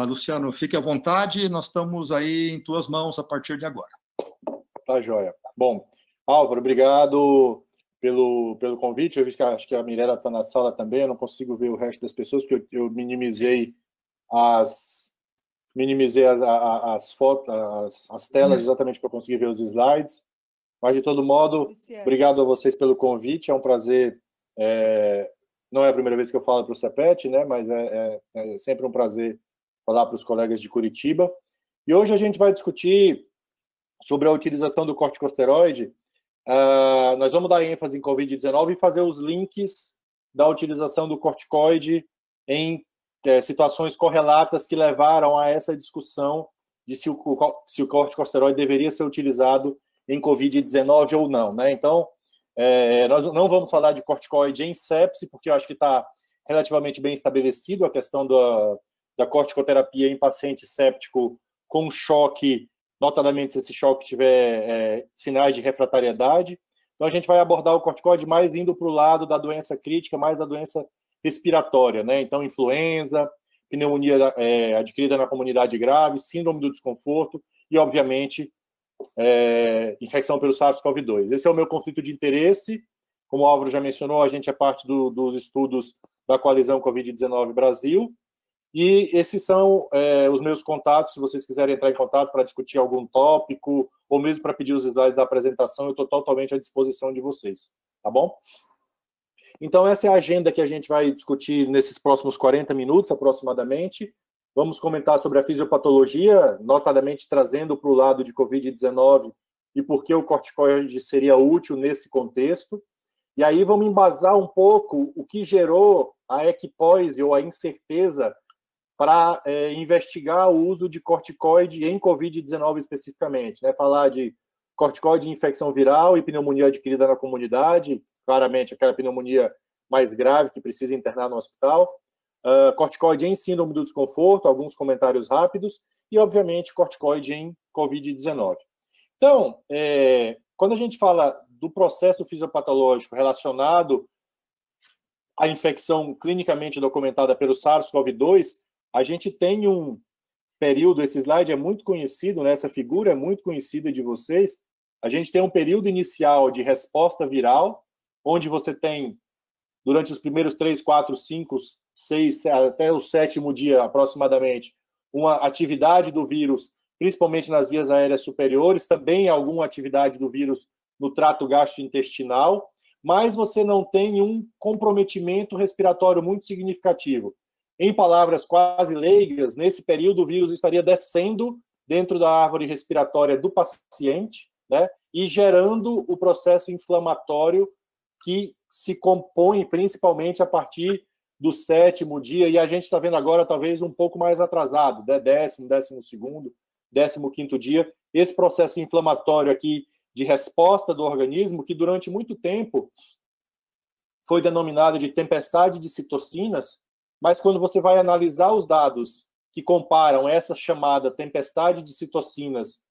Luciano, fique à vontade, nós estamos aí em tuas mãos a partir de agora. Tá, joia. Bom, Álvaro, obrigado pelo convite. Acho que a Mirella está na sala também, eu não consigo ver o resto das pessoas, porque eu minimizei as fotos, as telas, exatamente para conseguir ver os slides. Mas, de todo modo, obrigado a vocês pelo convite, é um prazer. Não é a primeira vez que eu falo para o CEPET, né, mas é sempre um prazer falar para os colegas de Curitiba. E hoje a gente vai discutir sobre a utilização do corticosteroide. Nós vamos dar ênfase em Covid-19 e fazer os links da utilização do corticoide em situações correlatas que levaram a essa discussão de se o corticosteroide deveria ser utilizado em Covid-19 ou não, né? Então, nós não vamos falar de corticoide em sepse, porque eu acho que está relativamente bem estabelecido a questão da corticoterapia em paciente séptico com choque, notadamente se esse choque tiver sinais de refratariedade. Então, a gente vai abordar o corticoide mais indo para o lado da doença crítica, mais da doença respiratória, né? Então, influenza, pneumonia adquirida na comunidade grave, síndrome do desconforto e, obviamente, infecção pelo SARS-CoV-2. Esse é o meu conflito de interesse. Como o Álvaro já mencionou, a gente é parte dos estudos da Coalizão Covid-19 Brasil. E esses são os meus contatos. Se vocês quiserem entrar em contato para discutir algum tópico, ou mesmo para pedir os slides da apresentação, eu estou totalmente à disposição de vocês. Tá bom? Então, essa é a agenda que a gente vai discutir nesses próximos 40 minutos, aproximadamente. Vamos comentar sobre a fisiopatologia, notadamente trazendo para o lado de Covid-19 e por que o corticoide seria útil nesse contexto. E aí vamos embasar um pouco o que gerou a equipose ou a incerteza para investigar o uso de corticoide em Covid-19 especificamente, né? Falar de corticoide em infecção viral e pneumonia adquirida na comunidade, claramente aquela pneumonia mais grave que precisa internar no hospital, corticoide em síndrome do desconforto, alguns comentários rápidos, e, obviamente, corticoide em Covid-19. Então, quando a gente fala do processo fisiopatológico relacionado à infecção clinicamente documentada pelo SARS-CoV-2, a gente tem um período, esse slide é muito conhecido, né? Essa figura é muito conhecida de vocês. A gente tem um período inicial de resposta viral, onde você tem, durante os primeiros 3, 4, 5, 6, até o 7º dia, aproximadamente, uma atividade do vírus, principalmente nas vias aéreas superiores, também alguma atividade do vírus no trato gastrointestinal, mas você não tem um comprometimento respiratório muito significativo. Em palavras quase leigas, nesse período o vírus estaria descendo dentro da árvore respiratória do paciente, né, e gerando o processo inflamatório que se compõe principalmente a partir do 7º dia, e a gente está vendo agora talvez um pouco mais atrasado, né? 10º, 12º, 15º dia, esse processo inflamatório aqui de resposta do organismo, que durante muito tempo foi denominado de tempestade de citocinas, mas quando você vai analisar os dados que comparam essa chamada tempestade de citocinas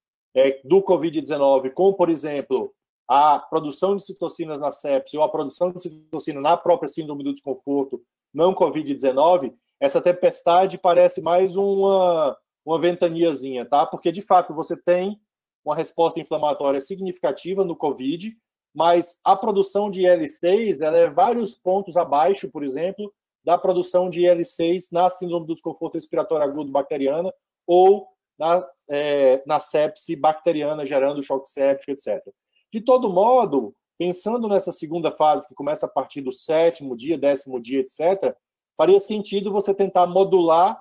do Covid-19 com, por exemplo, a produção de citocinas na sepse ou a produção de citocina na própria síndrome do desconforto, não Covid-19, essa tempestade parece mais uma ventaniazinha, tá? Porque, de fato, você tem uma resposta inflamatória significativa no Covid, mas a produção de IL-6 ela é vários pontos abaixo, por exemplo, da produção de IL-6 na síndrome do desconforto respiratório agudo bacteriana ou na sepse bacteriana, gerando choque séptico, etc. De todo modo, pensando nessa segunda fase, que começa a partir do 7º dia, 10º dia, etc., faria sentido você tentar modular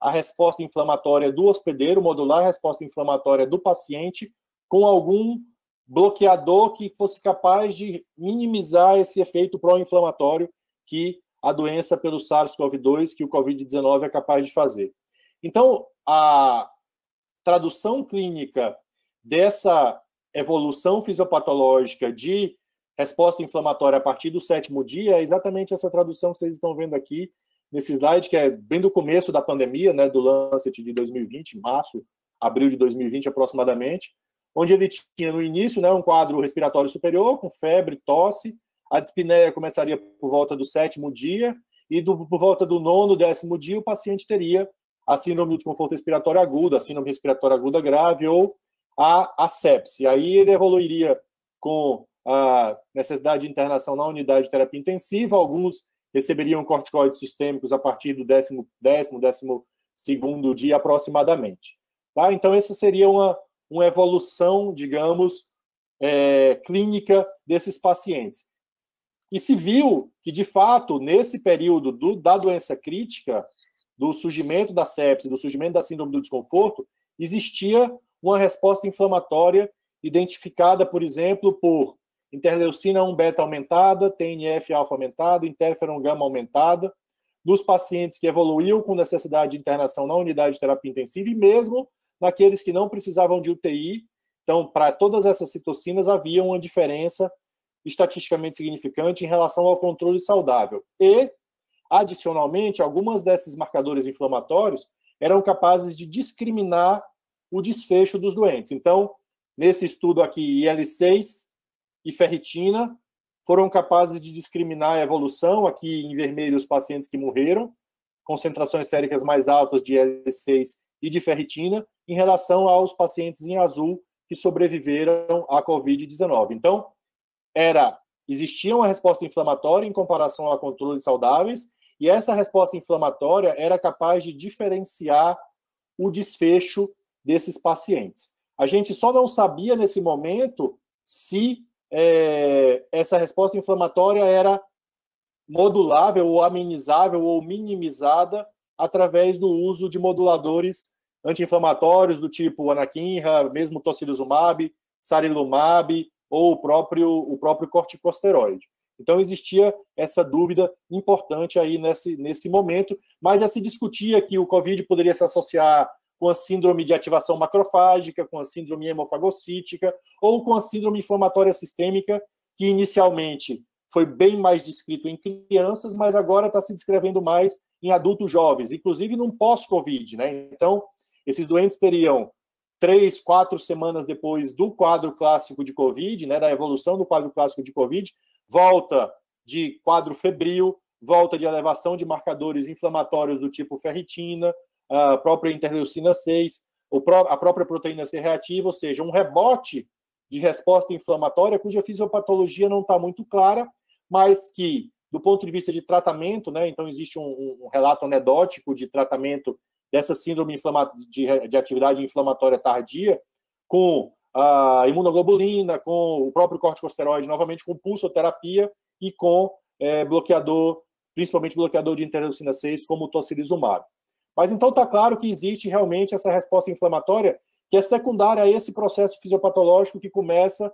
a resposta inflamatória do hospedeiro, modular a resposta inflamatória do paciente com algum bloqueador que fosse capaz de minimizar esse efeito pró-inflamatório que a doença pelo SARS-CoV-2, que o Covid-19 é capaz de fazer. Então, a tradução clínica dessa evolução fisiopatológica de resposta inflamatória a partir do 7º dia é exatamente essa tradução que vocês estão vendo aqui nesse slide, que é bem do começo da pandemia, né, do Lancet de 2020, março, abril de 2020 aproximadamente, onde ele tinha no início, né, um quadro respiratório superior, com febre, tosse, a dispneia começaria por volta do 7º dia, e por volta do 9º, 10º dia, o paciente teria a síndrome do desconforto respiratório agudo, a síndrome respiratória aguda grave ou a sepse. Aí ele evoluiria com a necessidade de internação na unidade de terapia intensiva, alguns receberiam corticoides sistêmicos a partir do 12º dia aproximadamente. Tá? Então, essa seria uma evolução, digamos, clínica desses pacientes. E se viu que, de fato, nesse período da doença crítica, do surgimento da sepse, do surgimento da síndrome do desconforto, existia uma resposta inflamatória identificada, por exemplo, por interleucina 1 beta aumentada, TNF-alfa aumentada, interferon gama aumentada, nos pacientes que evoluíam com necessidade de internação na unidade de terapia intensiva e mesmo naqueles que não precisavam de UTI. Então, para todas essas citocinas havia uma diferença estatisticamente significante em relação ao controle saudável. E, adicionalmente, algumas desses marcadores inflamatórios eram capazes de discriminar o desfecho dos doentes. Então, nesse estudo aqui, IL-6 e ferritina foram capazes de discriminar a evolução, aqui em vermelho os pacientes que morreram, concentrações séricas mais altas de IL-6 e de ferritina, em relação aos pacientes em azul que sobreviveram à Covid-19. Então, existia uma resposta inflamatória em comparação a controles saudáveis, e essa resposta inflamatória era capaz de diferenciar o desfecho desses pacientes. A gente só não sabia nesse momento se essa resposta inflamatória era modulável ou amenizável ou minimizada através do uso de moduladores anti-inflamatórios do tipo anakinra, mesmo tocilizumab, sarilumab ou o próprio corticosteroide. Então, existia essa dúvida importante aí nesse momento, mas já se discutia que o COVID poderia se associar com a síndrome de ativação macrofágica, com a síndrome hemofagocítica ou com a síndrome inflamatória sistêmica, que inicialmente foi bem mais descrito em crianças, mas agora está se descrevendo mais em adultos jovens, inclusive num pós-COVID, né? Então, esses doentes teriam 3, 4 semanas depois do quadro clássico de COVID, né, da evolução do quadro clássico de COVID, volta de quadro febril, volta de elevação de marcadores inflamatórios do tipo ferritina, a própria interleucina 6, a própria proteína C reativa, ou seja, um rebote de resposta inflamatória cuja fisiopatologia não está muito clara, mas que, do ponto de vista de tratamento, né, então existe um relato anedótico de tratamento dessa síndrome de atividade inflamatória tardia, com a imunoglobulina, com o próprio corticosteroide, novamente com pulsoterapia e com bloqueador, principalmente bloqueador de interleucina 6, como o tocilizumab. Mas então está claro que existe realmente essa resposta inflamatória que é secundária a esse processo fisiopatológico que começa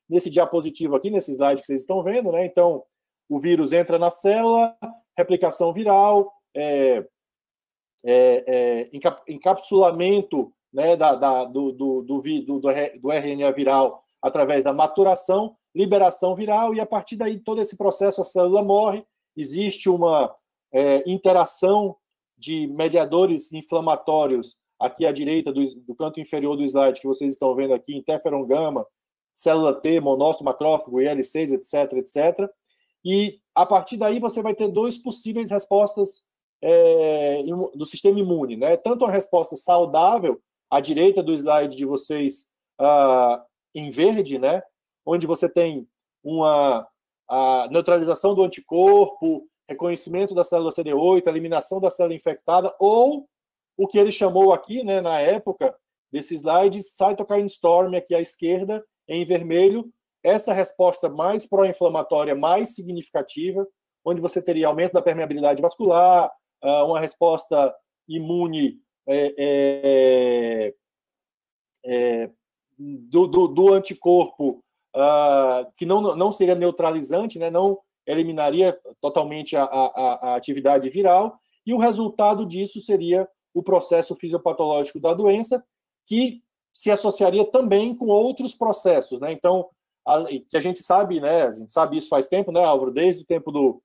nesse diapositivo aqui, nesse slide que vocês estão vendo, né? Então, o vírus entra na célula, replicação viral, encapsulamento, né, do RNA viral através da maturação, liberação viral, e a partir daí todo esse processo a célula morre, existe uma interação de mediadores inflamatórios aqui à direita do canto inferior do slide que vocês estão vendo aqui, interferon gama, célula T, monócito, macrófago, IL-6, etc, etc. E a partir daí você vai ter duas possíveis respostas do sistema imune, né? Tanto a resposta saudável, à direita do slide de vocês, em verde, né? Onde você tem a neutralização do anticorpo, reconhecimento da célula CD8, eliminação da célula infectada, ou o que ele chamou aqui, né, na época desse slide, cytokine storm, aqui à esquerda, em vermelho, essa resposta mais pró-inflamatória, mais significativa, onde você teria aumento da permeabilidade vascular, uma resposta imune do anticorpo, que não seria neutralizante, né, não eliminaria totalmente a atividade viral, e o resultado disso seria o processo fisiopatológico da doença, que se associaria também com outros processos, né? Então, que a gente sabe, né? A gente sabe isso faz tempo, né, Álvaro? Desde o tempo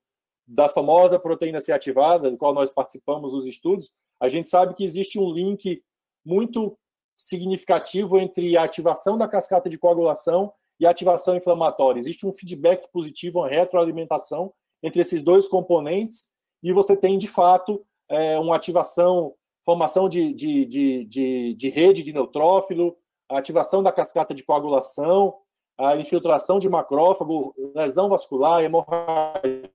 da famosa proteína C ativada, do qual nós participamos dos estudos, a gente sabe que existe um link muito significativo entre a ativação da cascata de coagulação e a ativação inflamatória. Existe um feedback positivo, uma retroalimentação entre esses dois componentes, e você tem, de fato, uma ativação formação de rede de neutrófilo, a ativação da cascata de coagulação, a infiltração de macrófago, lesão vascular, hemorragia.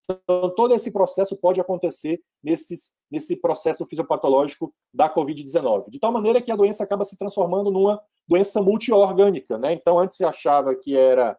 Então, todo esse processo pode acontecer nesse processo fisiopatológico da Covid-19. De tal maneira que a doença acaba se transformando numa doença multiorgânica, né? Então, antes se achava que era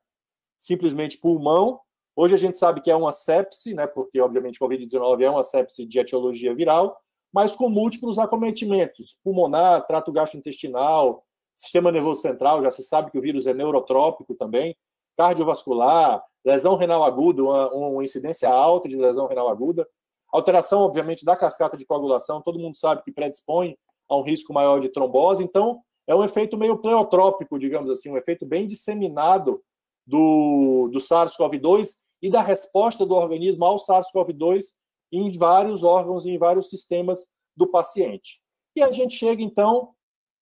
simplesmente pulmão, hoje a gente sabe que é uma sepse, né? Porque, obviamente, Covid-19 é uma sepse de etiologia viral, mas com múltiplos acometimentos, pulmonar, trato gastrointestinal, sistema nervoso central, já se sabe que o vírus é neurotrópico também, cardiovascular, lesão renal aguda, uma incidência alta de lesão renal aguda, alteração, obviamente, da cascata de coagulação, todo mundo sabe que predispõe a um risco maior de trombose, então é um efeito meio pleotrópico, digamos assim, um efeito bem disseminado do SARS-CoV-2 e da resposta do organismo ao SARS-CoV-2 em vários órgãos e em vários sistemas do paciente. E a gente chega, então,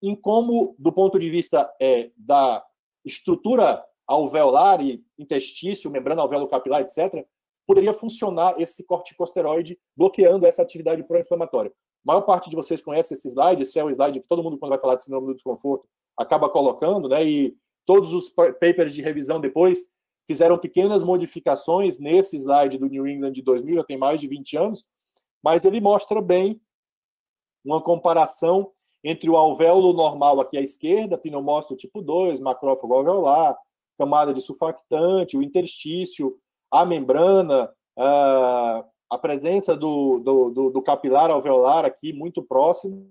em como, do ponto de vista da estrutura alveolar e interstício, membrana alveolo-capilar, etc., poderia funcionar esse corticosteroide bloqueando essa atividade pró-inflamatória. A maior parte de vocês conhece esse slide, esse é o slide que todo mundo, quando vai falar de síndrome do desconforto, acaba colocando, né? E todos os papers de revisão depois fizeram pequenas modificações nesse slide do New England de 2000, já tem mais de 20 anos, mas ele mostra bem uma comparação entre o alvéolo normal aqui à esquerda, pneumócito tipo 2, macrófago alveolar, camada de surfactante, o interstício, a membrana, a presença do capilar alveolar aqui muito próximo.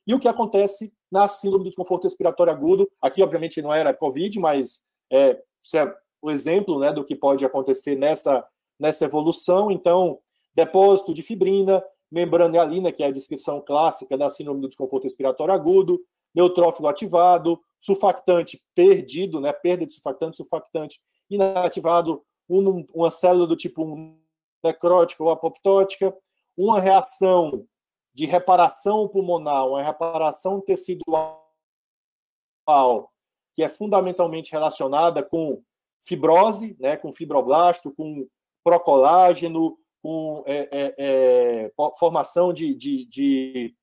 E o que acontece na síndrome do desconforto respiratório agudo, aqui obviamente não era Covid, mas isso é o exemplo, né, do que pode acontecer nessa evolução. Então, depósito de fibrina, membrana hialina, que é a descrição clássica da síndrome do desconforto respiratório agudo, neutrófilo ativado, surfactante perdido, né, perda de surfactante inativado, uma célula do tipo 1 necrótica ou apoptótica, uma reação de reparação pulmonar, uma reparação tecidual, que é fundamentalmente relacionada com fibrose, né, com fibroblasto, com procolágeno, com formação de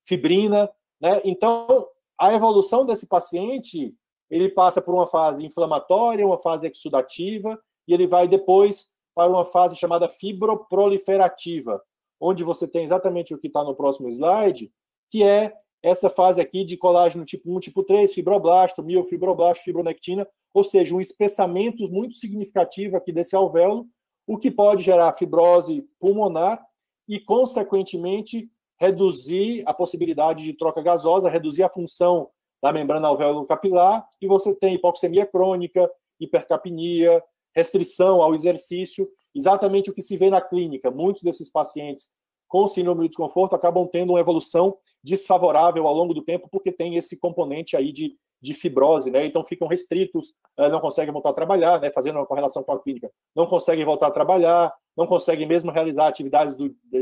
fibrina, né? Então, a evolução desse paciente, ele passa por uma fase inflamatória, uma fase exudativa, e ele vai depois para uma fase chamada fibroproliferativa, onde você tem exatamente o que está no próximo slide, que é essa fase aqui de colágeno tipo 1, tipo 3, fibroblasto, miofibroblasto, fibronectina, ou seja, um espessamento muito significativo aqui desse alvéolo, o que pode gerar fibrose pulmonar e, consequentemente, reduzir a possibilidade de troca gasosa, reduzir a função da membrana alvéolo-capilar, e você tem hipoxemia crônica, hipercapnia, restrição ao exercício, exatamente o que se vê na clínica. Muitos desses pacientes com síndrome do desconforto acabam tendo uma evolução desfavorável ao longo do tempo, porque tem esse componente aí de fibrose, né? Então ficam restritos, não conseguem voltar a trabalhar, né? Fazendo uma correlação com a clínica, não conseguem voltar a trabalhar, não conseguem mesmo realizar atividades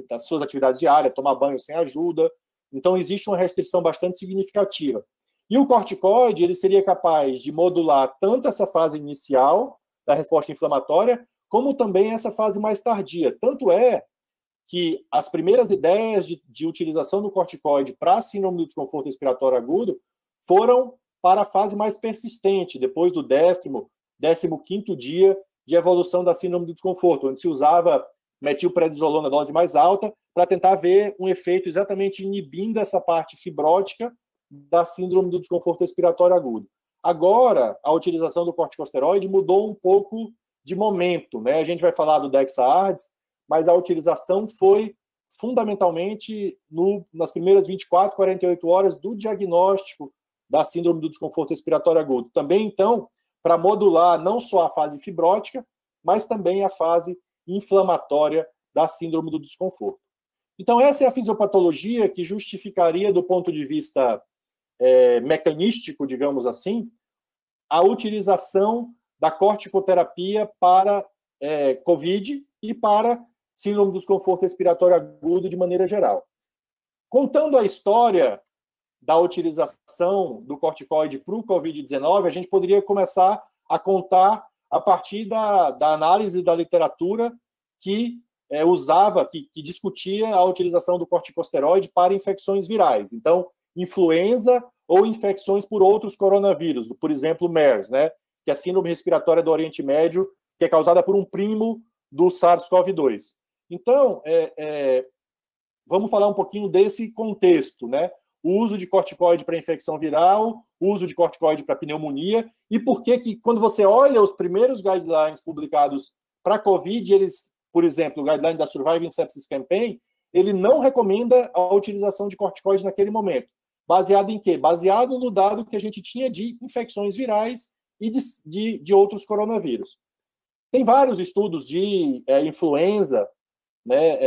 das suas atividades diárias, tomar banho sem ajuda. Então existe uma restrição bastante significativa. E o corticoide, ele seria capaz de modular tanto essa fase inicial da resposta inflamatória, como também essa fase mais tardia. Tanto é que as primeiras ideias de utilização do corticoide para a síndrome do desconforto respiratório agudo foram para a fase mais persistente, depois do 15º dia de evolução da síndrome do desconforto, onde se usava metilprednisolona, dose mais alta, para tentar ver um efeito exatamente inibindo essa parte fibrótica da síndrome do desconforto respiratório agudo. Agora, a utilização do corticosteroide mudou um pouco de momento, né? A gente vai falar do Dexa-ARDS, mas a utilização foi fundamentalmente nas primeiras 24, 48 horas do diagnóstico da síndrome do desconforto respiratório agudo. Também, então, para modular não só a fase fibrótica, mas também a fase inflamatória da síndrome do desconforto. Então, essa é a fisiopatologia que justificaria, do ponto de vista mecanístico, digamos assim, a utilização da corticoterapia para COVID e para síndrome do desconforto respiratório agudo de maneira geral. Contando a história da utilização do corticoide para o COVID-19, a gente poderia começar a contar a partir da análise da literatura que que discutia a utilização do corticosteroide para infecções virais. Então, influenza ou infecções por outros coronavírus, por exemplo, MERS, né, que é a síndrome respiratória do Oriente Médio, que é causada por um primo do SARS-CoV-2. Então, vamos falar um pouquinho desse contexto, né? O uso de corticoide para infecção viral, o uso de corticoide para pneumonia, e por que quando você olha os primeiros guidelines publicados para COVID, eles, por exemplo, o guideline da Surviving Sepsis Campaign, ele não recomenda a utilização de corticoide naquele momento. Baseado em quê? Baseado no dado que a gente tinha de infecções virais e de outros coronavírus. Tem vários estudos de influenza, né,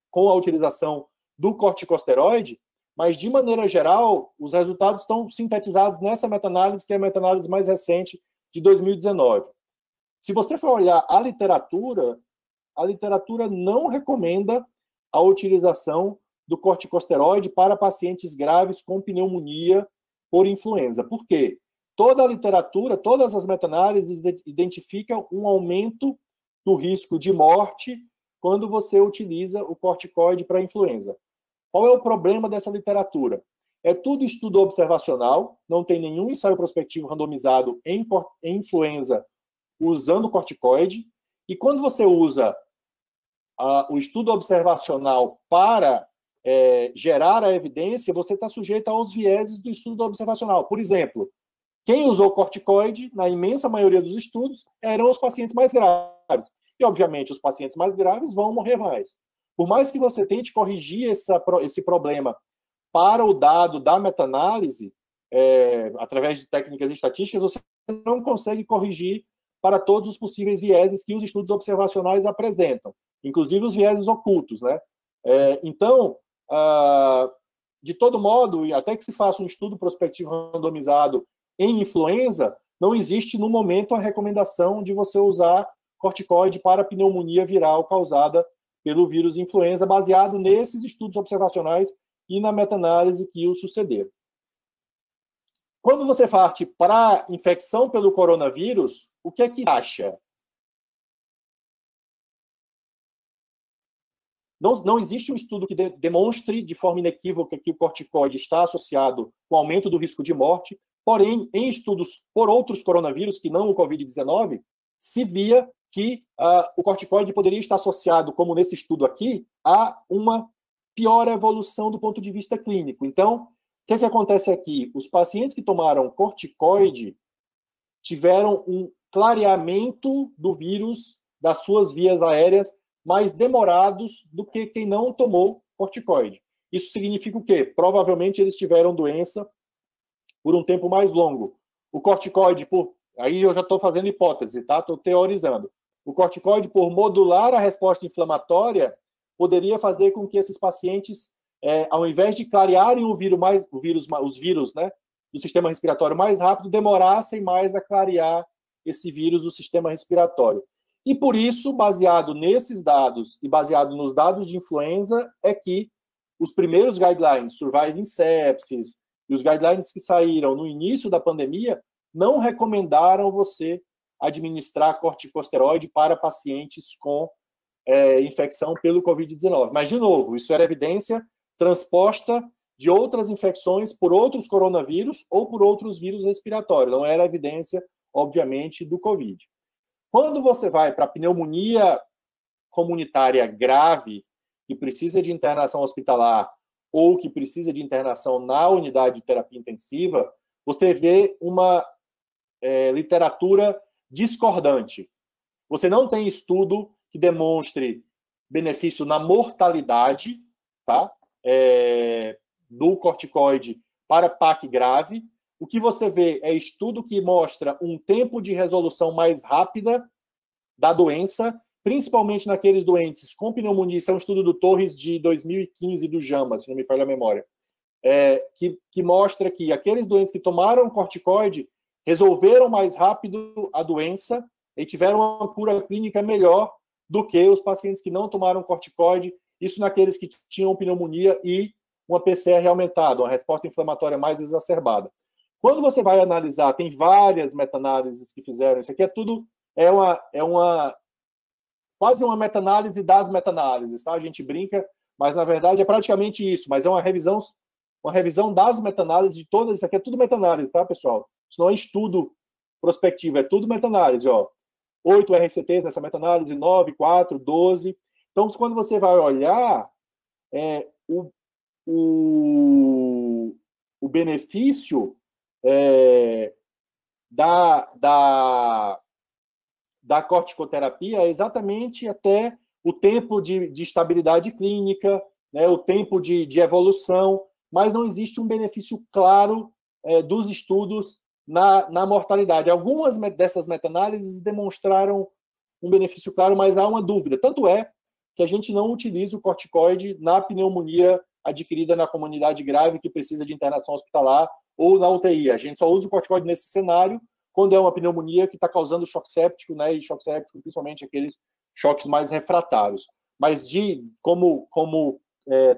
com a utilização do corticosteroide, mas, de maneira geral, os resultados estão sintetizados nessa meta-análise, que é a meta-análise mais recente de 2019. Se você for olhar a literatura não recomenda a utilização do corticosteroide para pacientes graves com pneumonia por influenza. Por quê? Toda a literatura, todas as meta-análises identificam um aumento do risco de morte quando você utiliza o corticoide para influenza. Qual é o problema dessa literatura? É tudo estudo observacional, não tem nenhum ensaio prospectivo randomizado em influenza usando corticoide, e quando você usa o estudo observacional para gerar a evidência, você está sujeito aos vieses do estudo observacional. Por exemplo, quem usou corticoide, na imensa maioria dos estudos, eram os pacientes mais graves. E, obviamente, os pacientes mais graves vão morrer mais. Por mais que você tente corrigir esse problema para o dado da meta-análise, através de técnicas estatísticas, você não consegue corrigir para todos os possíveis vieses que os estudos observacionais apresentam, inclusive os vieses ocultos, né? Então, de todo modo, e até que se faça um estudo prospectivo randomizado em influenza, não existe, no momento, a recomendação de você usar corticoide para pneumonia viral causada pelo vírus influenza, baseado nesses estudos observacionais e na meta-análise que o sucederam. Quando você parte para infecção pelo coronavírus, o que é que acha? Não existe um estudo que demonstre de forma inequívoca que o corticoide está associado com o aumento do risco de morte, porém, em estudos por outros coronavírus, que não o Covid-19, se via que o corticoide poderia estar associado, como nesse estudo aqui, a uma pior evolução do ponto de vista clínico. Então, o que acontece aqui? Os pacientes que tomaram corticoide tiveram um clareamento do vírus das suas vias aéreas mais demorados do que quem não tomou corticoide. Isso significa o quê? Provavelmente eles tiveram doença por um tempo mais longo. O corticoide, aí eu já estou fazendo hipótese, tá? Estou teorizando. O corticoide, por modular a resposta inflamatória, poderia fazer com que esses pacientes, ao invés de clarearem os vírus, né, do sistema respiratório mais rápido, demorassem mais a clarear esse vírus do sistema respiratório. E por isso, baseado nesses dados e baseado nos dados de influenza, é que os primeiros guidelines, Surviving Sepsis, e os guidelines que saíram no início da pandemia, não recomendaram você administrar corticosteroide para pacientes com infecção pelo Covid-19. Mas, de novo, isso era evidência transposta de outras infecções por outros coronavírus ou por outros vírus respiratórios. Não era evidência, obviamente, do Covid. Quando você vai para pneumonia comunitária grave, que precisa de internação hospitalar ou que precisa de internação na unidade de terapia intensiva, você vê uma literatura discordante. Você não tem estudo que demonstre benefício na mortalidade, tá? Do corticoide para PAC grave. O que você vê é estudo que mostra um tempo de resolução mais rápida da doença, principalmente naqueles doentes com pneumonia. Isso é um estudo do Torres de 2015 do JAMA, se não me falha a memória, que mostra que aqueles doentes que tomaram corticoide resolveram mais rápido a doença e tiveram uma cura clínica melhor do que os pacientes que não tomaram corticoide, isso naqueles que tinham pneumonia e uma PCR aumentada, uma resposta inflamatória mais exacerbada. Quando você vai analisar, tem várias meta-análises que fizeram, isso aqui é tudo, quase uma meta-análise das meta-análises, tá? A gente brinca, mas na verdade é praticamente isso, mas é uma revisão das meta-análises de todas, isso aqui é tudo meta-análise, tá, pessoal? Isso não é estudo prospectivo, é tudo meta-análise, ó. 8 RCTs nessa meta-análise, 9, 4, 12. Então, quando você vai olhar, o benefício da corticoterapia é exatamente até o tempo de estabilidade clínica, né, o tempo de evolução, mas não existe um benefício claro dos estudos na mortalidade. Algumas dessas meta-análises demonstraram um benefício claro, mas há uma dúvida. Tanto é que a gente não utiliza o corticoide na pneumonia adquirida na comunidade grave que precisa de internação hospitalar ou na UTI. A gente só usa o corticoide nesse cenário quando é uma pneumonia que está causando choque séptico, né? E choque séptico, principalmente aqueles choques mais refratários. Mas como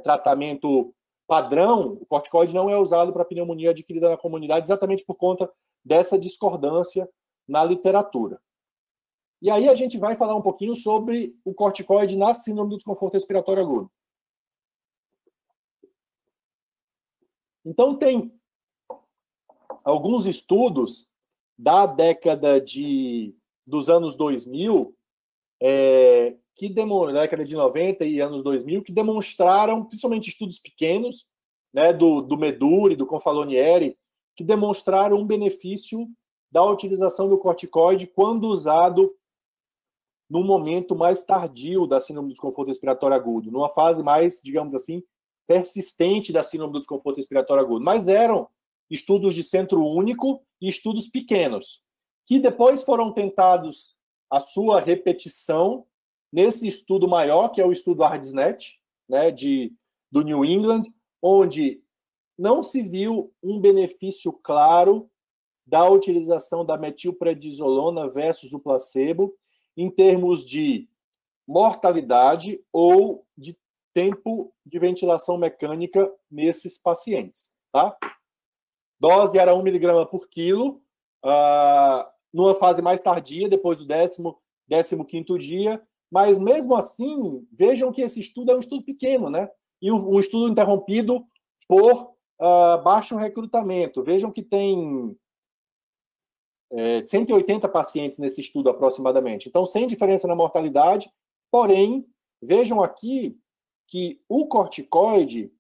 tratamento padrão, o corticoide não é usado para pneumonia adquirida na comunidade, exatamente por conta dessa discordância na literatura. E aí a gente vai falar um pouquinho sobre o corticoide na síndrome do desconforto respiratório agudo. Então, tem alguns estudos da década dos anos 2000, década de 90 e anos 2000, que demonstraram, principalmente estudos pequenos, né, do Meduri, do Confalonieri, que demonstraram um benefício da utilização do corticoide quando usado no momento mais tardio da síndrome do desconforto respiratório agudo, numa fase mais, digamos assim, persistente da síndrome do desconforto respiratório agudo. Mas eram estudos de centro único e estudos pequenos, que depois foram tentados a sua repetição nesse estudo maior, que é o estudo ARDSNET, né, do New England, onde não se viu um benefício claro da utilização da metilprednisolona versus o placebo em termos de mortalidade ou de tempo de ventilação mecânica nesses pacientes, tá? Dose era 1 mg por quilo, numa fase mais tardia, depois do 15º dia, mas mesmo assim, vejam que esse estudo é um estudo pequeno, né? E um estudo interrompido por baixo recrutamento. Vejam que tem 180 pacientes nesse estudo, aproximadamente. Então, sem diferença na mortalidade, porém, vejam aqui que o corticoide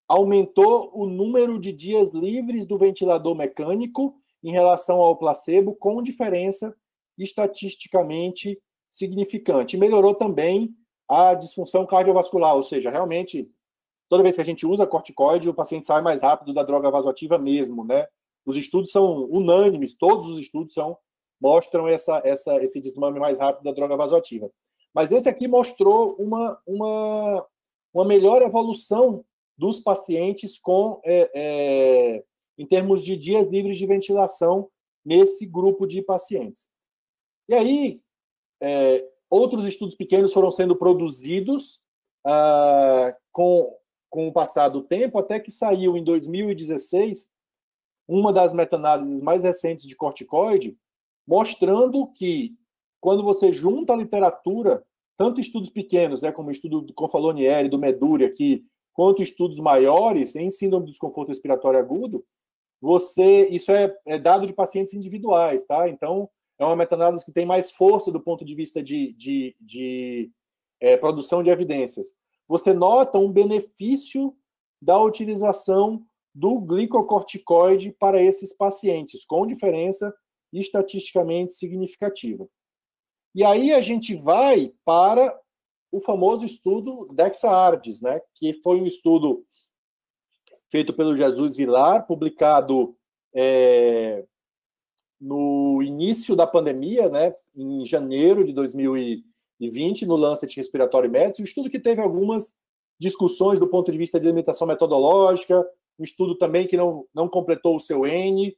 aumentou o número de dias livres do ventilador mecânico em relação ao placebo, com diferença estatisticamente significante. Melhorou também a disfunção cardiovascular, ou seja, realmente, toda vez que a gente usa corticoide, o paciente sai mais rápido da droga vasoativa mesmo, né? Os estudos são unânimes, todos os estudos mostram esse desmame mais rápido da droga vasoativa. Mas esse aqui mostrou uma melhor evolução dos pacientes em termos de dias livres de ventilação nesse grupo de pacientes. E aí, outros estudos pequenos foram sendo produzidos com o passar do tempo, até que saiu em 2016 uma das meta-análises mais recentes de corticoide, mostrando que, quando você junta a literatura, tanto estudos pequenos, né, como o estudo do Confalonieri, do Meduri aqui, quanto estudos maiores em síndrome do desconforto respiratório agudo, isso é dado de pacientes individuais, tá? Então, é uma meta-análise que tem mais força do ponto de vista de produção de evidências. Você nota um benefício da utilização do glicocorticoide para esses pacientes, com diferença estatisticamente significativa. E aí a gente vai para o famoso estudo DEXA-ARDS, né, que foi um estudo feito pelo Jesus Villar, publicado no início da pandemia, né, em janeiro de 2020, no Lancet Respiratory Medicine, um estudo que teve algumas discussões do ponto de vista de limitação metodológica, um estudo também que não completou o seu N,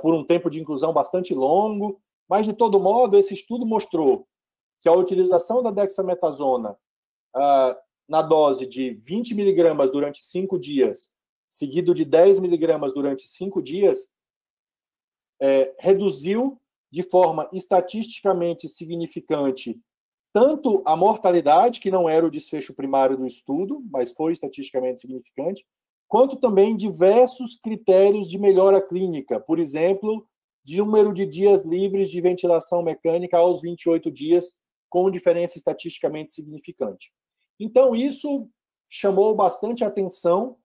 por um tempo de inclusão bastante longo, mas, de todo modo, esse estudo mostrou que a utilização da dexametasona na dose de 20 mg durante 5 dias, seguido de 10 mg durante 5 dias, reduziu de forma estatisticamente significante tanto a mortalidade, que não era o desfecho primário do estudo, mas foi estatisticamente significante, quanto também diversos critérios de melhora clínica, por exemplo, de número de dias livres de ventilação mecânica aos 28 dias, com diferença estatisticamente significante. Então, isso chamou bastante atenção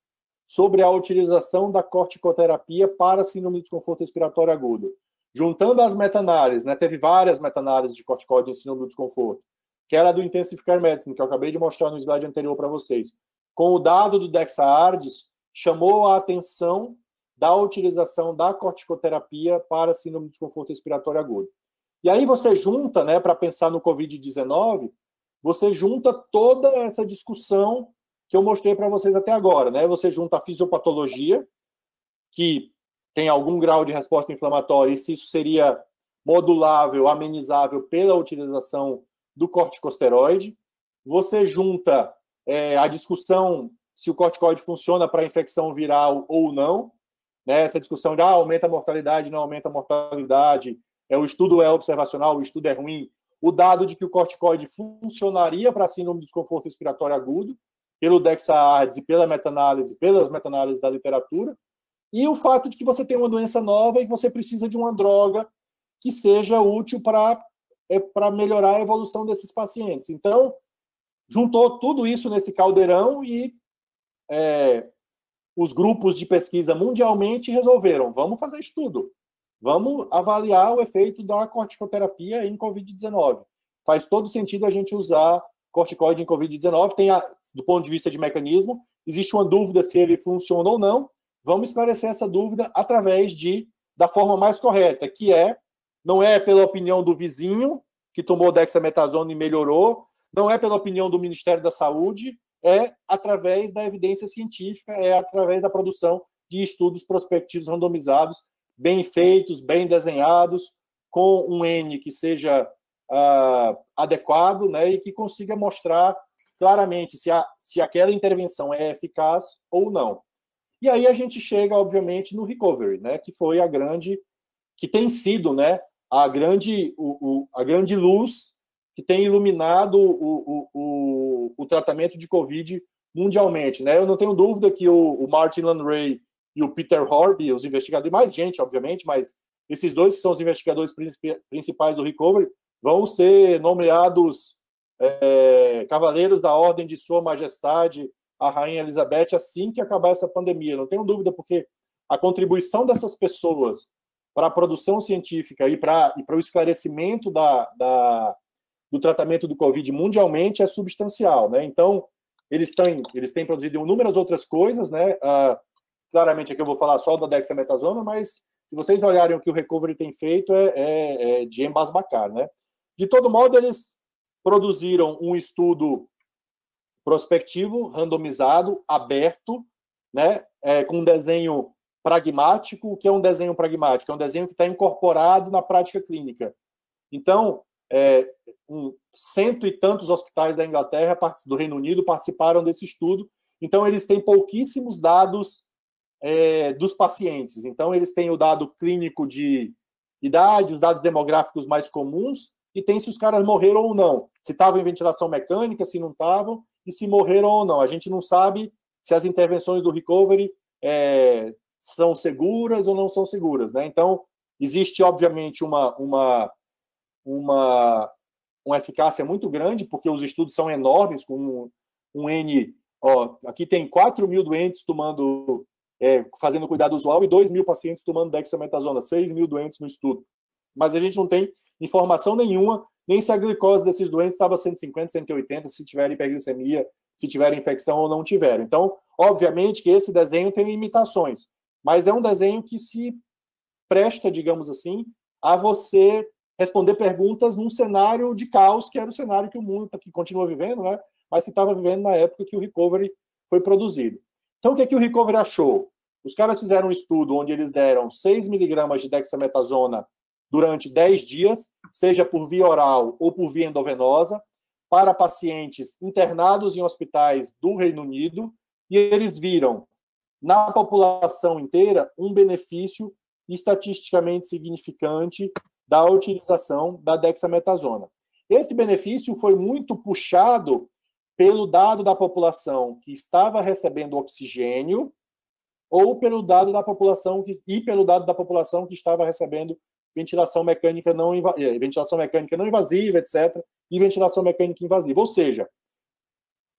sobre a utilização da corticoterapia para síndrome de desconforto respiratório agudo. Juntando as meta-análises, né, teve várias meta-análises de corticoide em síndrome do desconforto, que era do Intensive Care Medicine, que eu acabei de mostrar no slide anterior para vocês. Com o dado do DexaARDS, chamou a atenção da utilização da corticoterapia para síndrome de desconforto respiratório agudo. E aí você junta, né, para pensar no COVID-19, você junta toda essa discussão que eu mostrei para vocês até agora, né? Você junta a fisiopatologia, que tem algum grau de resposta inflamatória, e se isso seria modulável, amenizável pela utilização do corticosteroide. Você junta a discussão se o corticoide funciona para infecção viral ou não, né? Essa discussão de aumenta a mortalidade, não aumenta a mortalidade, o estudo é observacional, o estudo é ruim, o dado de que o corticoide funcionaria para síndrome de desconforto respiratório agudo, pelo DexaARDS e pelas meta-análises da literatura, e o fato de que você tem uma doença nova e que você precisa de uma droga que seja útil para melhorar a evolução desses pacientes. Então, juntou tudo isso nesse caldeirão e os grupos de pesquisa mundialmente resolveram, vamos fazer estudo, vamos avaliar o efeito da corticoterapia em COVID-19. Faz todo sentido a gente usar corticoide em COVID-19, do ponto de vista de mecanismo, existe uma dúvida se ele funciona ou não, vamos esclarecer essa dúvida através da forma mais correta, que não é pela opinião do vizinho, que tomou dexametasona e melhorou, não é pela opinião do Ministério da Saúde, é através da evidência científica, é através da produção de estudos prospectivos randomizados, bem feitos, bem desenhados, com um N que seja adequado, né, e que consiga mostrar claramente se aquela intervenção é eficaz ou não. E aí a gente chega, obviamente, no recovery, né, que foi que tem sido, né, a grande luz que tem iluminado o tratamento de Covid mundialmente, né? Eu não tenho dúvida que o Martin Lanray e o Peter Horby, os investigadores, mais gente, obviamente, mas esses dois que são os investigadores principais do recovery, vão ser nomeados cavaleiros da ordem de Sua Majestade, a Rainha Elizabeth, assim que acabar essa pandemia. Não tenho dúvida, porque a contribuição dessas pessoas para a produção científica e para o esclarecimento do tratamento do Covid mundialmente é substancial, né? Então, eles têm produzido inúmeras outras coisas, né? Claramente aqui eu vou falar só da dexametasona, mas se vocês olharem o que o Recovery tem feito, é de embasbacar, né? De todo modo, eles produziram um estudo prospectivo, randomizado, aberto, né? Com um desenho pragmático. O que é um desenho pragmático? É um desenho que está incorporado na prática clínica. Então, 100 e tantos hospitais da Inglaterra, do Reino Unido, participaram desse estudo. Então, eles têm pouquíssimos dados dos pacientes. Então, eles têm o dado clínico de idade, os dados demográficos mais comuns, e tem se os caras morreram ou não. Se estavam em ventilação mecânica, se não estavam, e se morreram ou não. A gente não sabe se as intervenções do recovery são seguras ou não são seguras, né? Então, existe, obviamente, uma eficácia muito grande, porque os estudos são enormes, com um N... aqui tem 4.000 doentes fazendo cuidado usual e 2.000 pacientes tomando dexametasona, 6.000 doentes no estudo. Mas a gente não tem informação nenhuma, nem se a glicose desses doentes estava 150, 180, se tiver hiperglicemia, se tiver infecção ou não tiver. Então, obviamente que esse desenho tem limitações, mas é um desenho que se presta, digamos assim, a você responder perguntas num cenário de caos, que era o cenário que o mundo que continua vivendo, né? Mas que estava vivendo na época que o recovery foi produzido. Então, o que o recovery achou? Os caras fizeram um estudo onde eles deram 6 miligramas de dexametasona durante 10 dias, seja por via oral ou por via endovenosa, para pacientes internados em hospitais do Reino Unido, e eles viram, na população inteira, um benefício estatisticamente significante da utilização da dexametasona. Esse benefício foi muito puxado pelo dado da população que estava recebendo oxigênio ou pelo dado da população que estava recebendo ventilação mecânica não invasiva, etc., e ventilação mecânica invasiva. Ou seja,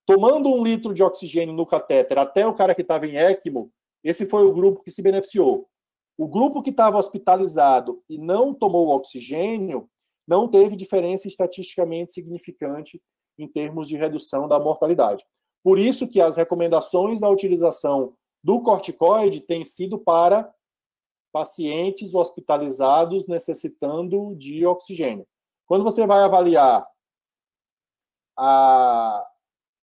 tomando 1 litro de oxigênio no catéter até o cara que estava em ECMO, esse foi o grupo que se beneficiou. O grupo que estava hospitalizado e não tomou oxigênio não teve diferença estatisticamente significante em termos de redução da mortalidade. Por isso que as recomendações da utilização do corticoide têm sido para pacientes hospitalizados necessitando de oxigênio. Quando você vai avaliar a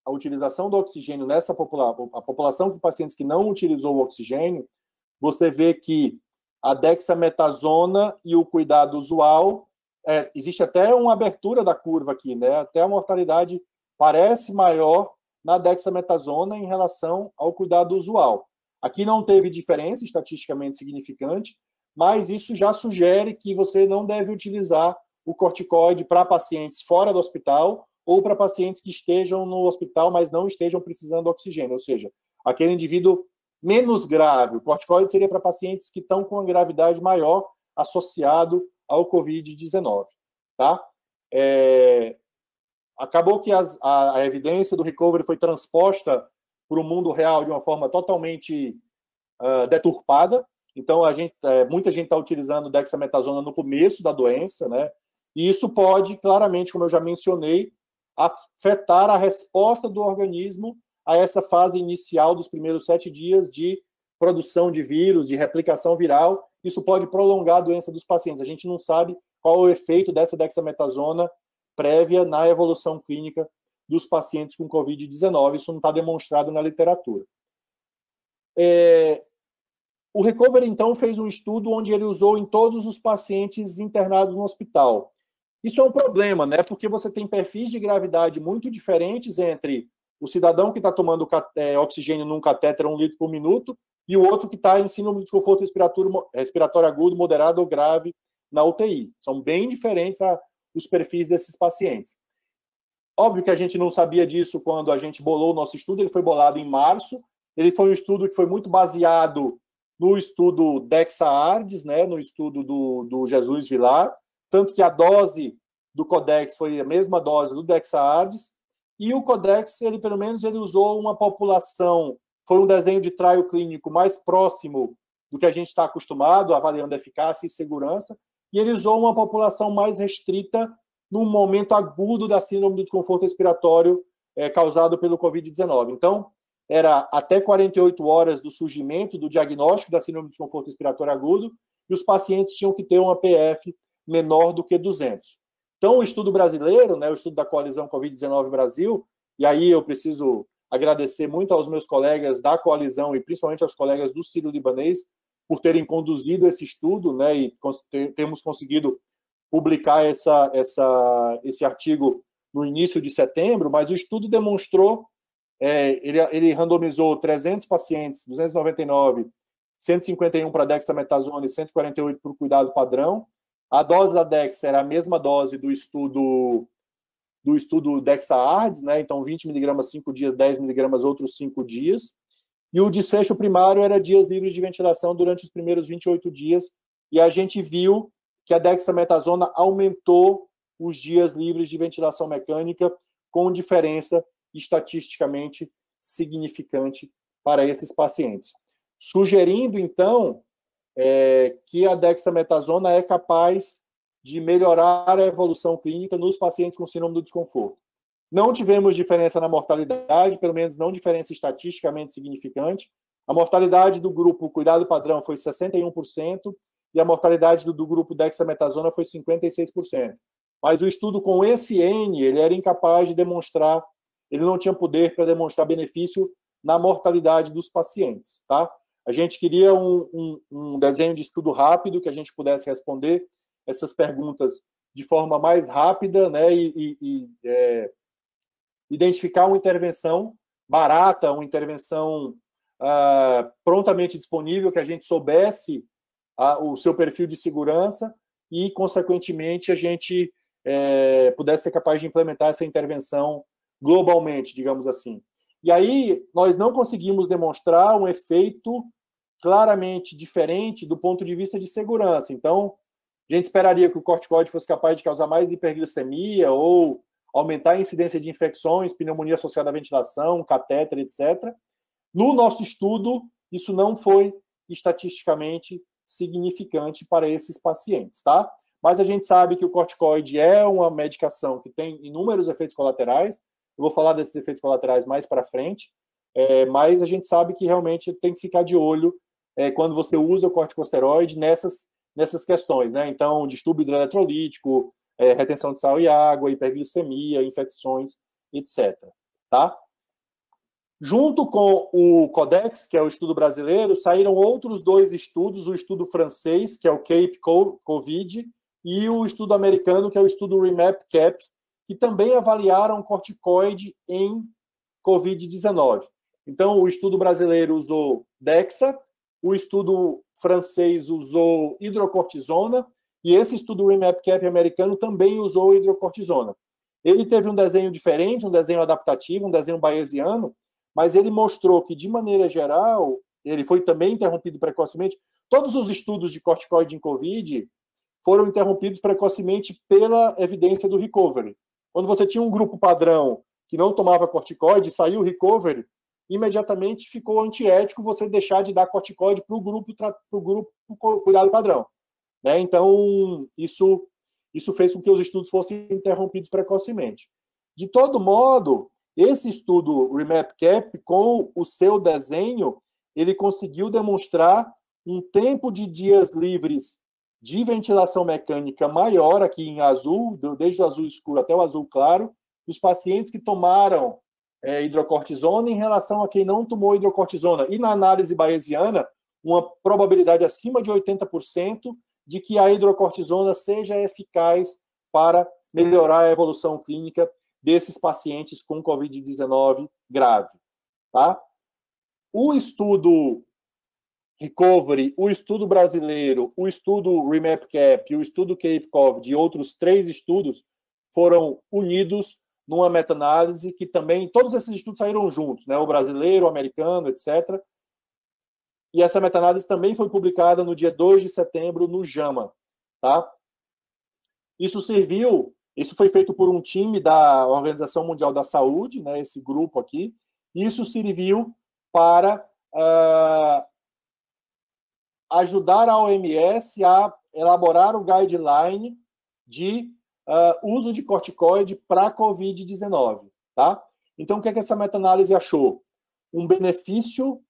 utilização do oxigênio nessa população de pacientes que não utilizou o oxigênio, você vê que a dexametasona e o cuidado usual, existe até uma abertura da curva aqui, né? Até a mortalidade parece maior na dexametasona em relação ao cuidado usual. Aqui não teve diferença estatisticamente significante, mas isso já sugere que você não deve utilizar o corticoide para pacientes fora do hospital ou para pacientes que estejam no hospital, mas não estejam precisando de oxigênio, ou seja, aquele indivíduo menos grave. O corticoide seria para pacientes que estão com uma gravidade maior associado ao COVID-19, tá? Acabou que a evidência do recovery foi transposta para o mundo real de uma forma totalmente deturpada. Então, muita gente está utilizando dexametasona no começo da doença, né? E isso pode, claramente, como eu já mencionei, afetar a resposta do organismo a essa fase inicial dos primeiros 7 dias de produção de vírus, de replicação viral. Isso pode prolongar a doença dos pacientes. A gente não sabe qual é o efeito dessa dexametasona prévia na evolução clínica dos pacientes com COVID-19. Isso não está demonstrado na literatura. O Recovery, então, fez um estudo onde ele usou em todos os pacientes internados no hospital. Isso é um problema, né? Porque você tem perfis de gravidade muito diferentes entre o cidadão que está tomando oxigênio num catéter 1 litro por minuto e o outro que está em síndrome de desconforto respiratório agudo, moderado ou grave na UTI. São bem diferentes os perfis desses pacientes. Óbvio que a gente não sabia disso quando a gente bolou o nosso estudo, ele foi bolado em março. Ele foi um estudo que foi muito baseado no estudo DEXA-ARDS, né, no estudo do Jesus Vilar, tanto que a dose do Codex foi a mesma dose do DEXA-ARDS, e o Codex, pelo menos, ele usou uma população, foi um desenho de trial clínico mais próximo do que a gente está acostumado, avaliando eficácia e segurança, e ele usou uma população mais restrita num momento agudo da síndrome do desconforto respiratório causado pelo COVID-19. Então, era até 48 horas do surgimento do diagnóstico da síndrome do desconforto respiratório agudo, e os pacientes tinham que ter uma PF menor do que 200. Então, o estudo brasileiro, né, o estudo da Coalizão Covid-19 Brasil, e aí eu preciso agradecer muito aos meus colegas da coalizão e principalmente aos colegas do Sírio-Libanês por terem conduzido esse estudo, né, e temos conseguido publicar esse artigo no início de setembro, mas o estudo demonstrou, ele randomizou 300 pacientes, 299, 151 para dexametasona e 148 para o cuidado padrão. A dose da Dex era a mesma dose do estudo DEXA-ARDS, né? Então 20 mg 5 dias, 10 mg outros 5 dias. E o desfecho primário era dias livres de ventilação durante os primeiros 28 dias. E a gente viu que a dexametasona aumentou os dias livres de ventilação mecânica com diferença estatisticamente significante para esses pacientes. Sugerindo, então, que a dexametasona é capaz de melhorar a evolução clínica nos pacientes com síndrome do desconforto. Não tivemos diferença na mortalidade, pelo menos não diferença estatisticamente significante. A mortalidade do grupo cuidado padrão foi 61% e a mortalidade do grupo dexametasona foi 56%. Mas o estudo com esse N, ele era incapaz de demonstrar, ele não tinha poder para demonstrar benefício na mortalidade dos pacientes, tá? A gente queria um desenho de estudo rápido, que a gente pudesse responder essas perguntas de forma mais rápida, né, e identificar uma intervenção barata, uma intervenção prontamente disponível, que a gente soubesse o seu perfil de segurança e, consequentemente, a gente pudesse ser capaz de implementar essa intervenção globalmente, digamos assim. E aí, nós não conseguimos demonstrar um efeito claramente diferente do ponto de vista de segurança. Então, a gente esperaria que o corticoide fosse capaz de causar mais hiperglicemia ou aumentar a incidência de infecções, pneumonia associada à ventilação, catéter, etc. No nosso estudo, isso não foi estatisticamente significante para esses pacientes, tá? Mas a gente sabe que o corticoide é uma medicação que tem inúmeros efeitos colaterais. Eu vou falar desses efeitos colaterais mais para frente, mas a gente sabe que realmente tem que ficar de olho quando você usa o corticosteroide nessas questões, né? Então, distúrbio hidroeletrolítico, retenção de sal e água, hiperglicemia, infecções, etc. Tá? Junto com o CODEX, que é o estudo brasileiro, saíram outros 2 estudos, o estudo francês, que é o CAPE COVID, e o estudo americano, que é o estudo REMAP-CAP, que também avaliaram corticoide em COVID-19. Então, o estudo brasileiro usou Dexa, o estudo francês usou hidrocortisona, e esse estudo REMAP-CAP americano também usou hidrocortisona. Ele teve um desenho diferente, um desenho adaptativo, um desenho bayesiano, mas ele mostrou que, de maneira geral, ele foi também interrompido precocemente. Todos os estudos de corticoide em COVID foram interrompidos precocemente pela evidência do recovery. Quando você tinha um grupo padrão que não tomava corticoide, saiu o recovery, imediatamente ficou antiético você deixar de dar corticoide para o grupo cuidado padrão. Né? Então, isso fez com que os estudos fossem interrompidos precocemente. De todo modo, esse estudo REMAP-CAP, com o seu desenho, ele conseguiu demonstrar um tempo de dias livres de ventilação mecânica maior, aqui em azul, desde o azul escuro até o azul claro, dos pacientes que tomaram hidrocortisona em relação a quem não tomou hidrocortisona. E na análise bayesiana, uma probabilidade acima de 80% de que a hidrocortisona seja eficaz para melhorar a evolução clínica desses pacientes com COVID-19 grave. Tá? O estudo Recovery, o estudo brasileiro, o estudo REMAP-CAP, o estudo CAPE-COVID e outros 3 estudos foram unidos numa meta-análise que também, todos esses estudos saíram juntos, né? O brasileiro, o americano, etc. E essa meta-análise também foi publicada no dia 2 de setembro no JAMA. Tá? Isso foi feito por um time da Organização Mundial da Saúde, né, esse grupo aqui, e isso serviu para ajudar a OMS a elaborar o guideline de uso de corticoide para COVID-19. Tá? Então, o que essa meta-análise achou? Um benefício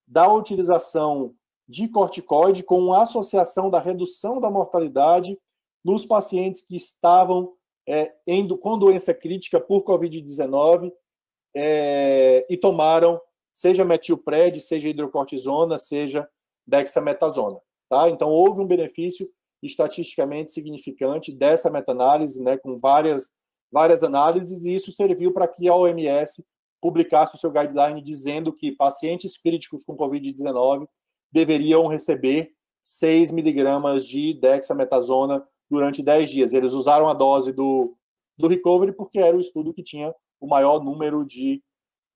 da utilização de corticoide com associação da redução da mortalidade nos pacientes que estavam com doença crítica por COVID-19 e tomaram, seja metilpred, seja hidrocortisona, seja dexametasona. Tá? Então, houve um benefício estatisticamente significante dessa meta-análise, né, com várias análises, e isso serviu para que a OMS publicasse o seu guideline dizendo que pacientes críticos com COVID-19 deveriam receber 6 miligramas de dexametasona durante 10 dias. Eles usaram a dose do recovery porque era o estudo que tinha o maior número de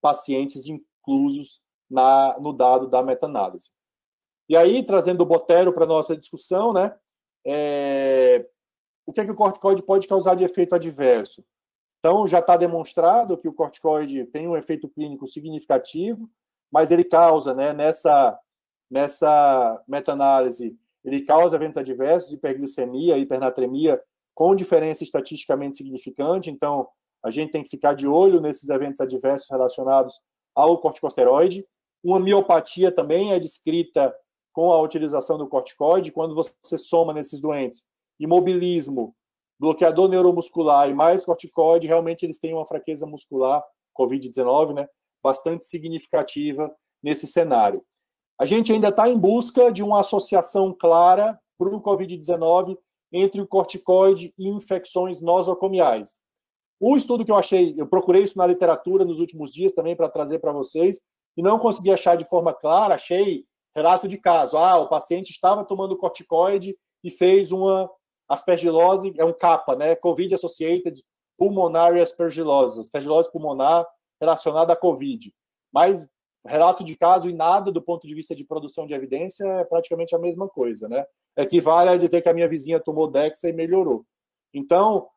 pacientes inclusos no dado da meta-análise. E aí, trazendo o Botero para a nossa discussão, né, o que o corticoide pode causar de efeito adverso? Então, já está demonstrado que o corticoide tem um efeito clínico significativo, mas ele causa, né, nessa meta-análise, ele causa eventos adversos, hiperglicemia, hipernatremia, com diferença estatisticamente significante. Então, a gente tem que ficar de olho nesses eventos adversos relacionados ao corticosteroide. Uma miopatia também é descrita com a utilização do corticoide. Quando você soma nesses doentes imobilismo, bloqueador neuromuscular e mais corticoide, realmente eles têm uma fraqueza muscular, COVID-19, né, bastante significativa nesse cenário. A gente ainda está em busca de uma associação clara para o COVID-19 entre o corticoide e infecções nosocomiais. Um estudo que eu procurei isso na literatura nos últimos dias também para trazer para vocês, e não consegui achar de forma clara, achei relato de caso. O paciente estava tomando corticoide e fez uma aspergilose, é um CAPA, né? Covid-associated pulmonary aspergillose, aspergilose pulmonar relacionada à Covid. Mas relato de caso e nada do ponto de vista de produção de evidência é praticamente a mesma coisa, né? Equivale a dizer que a minha vizinha tomou Dexa e melhorou. Então,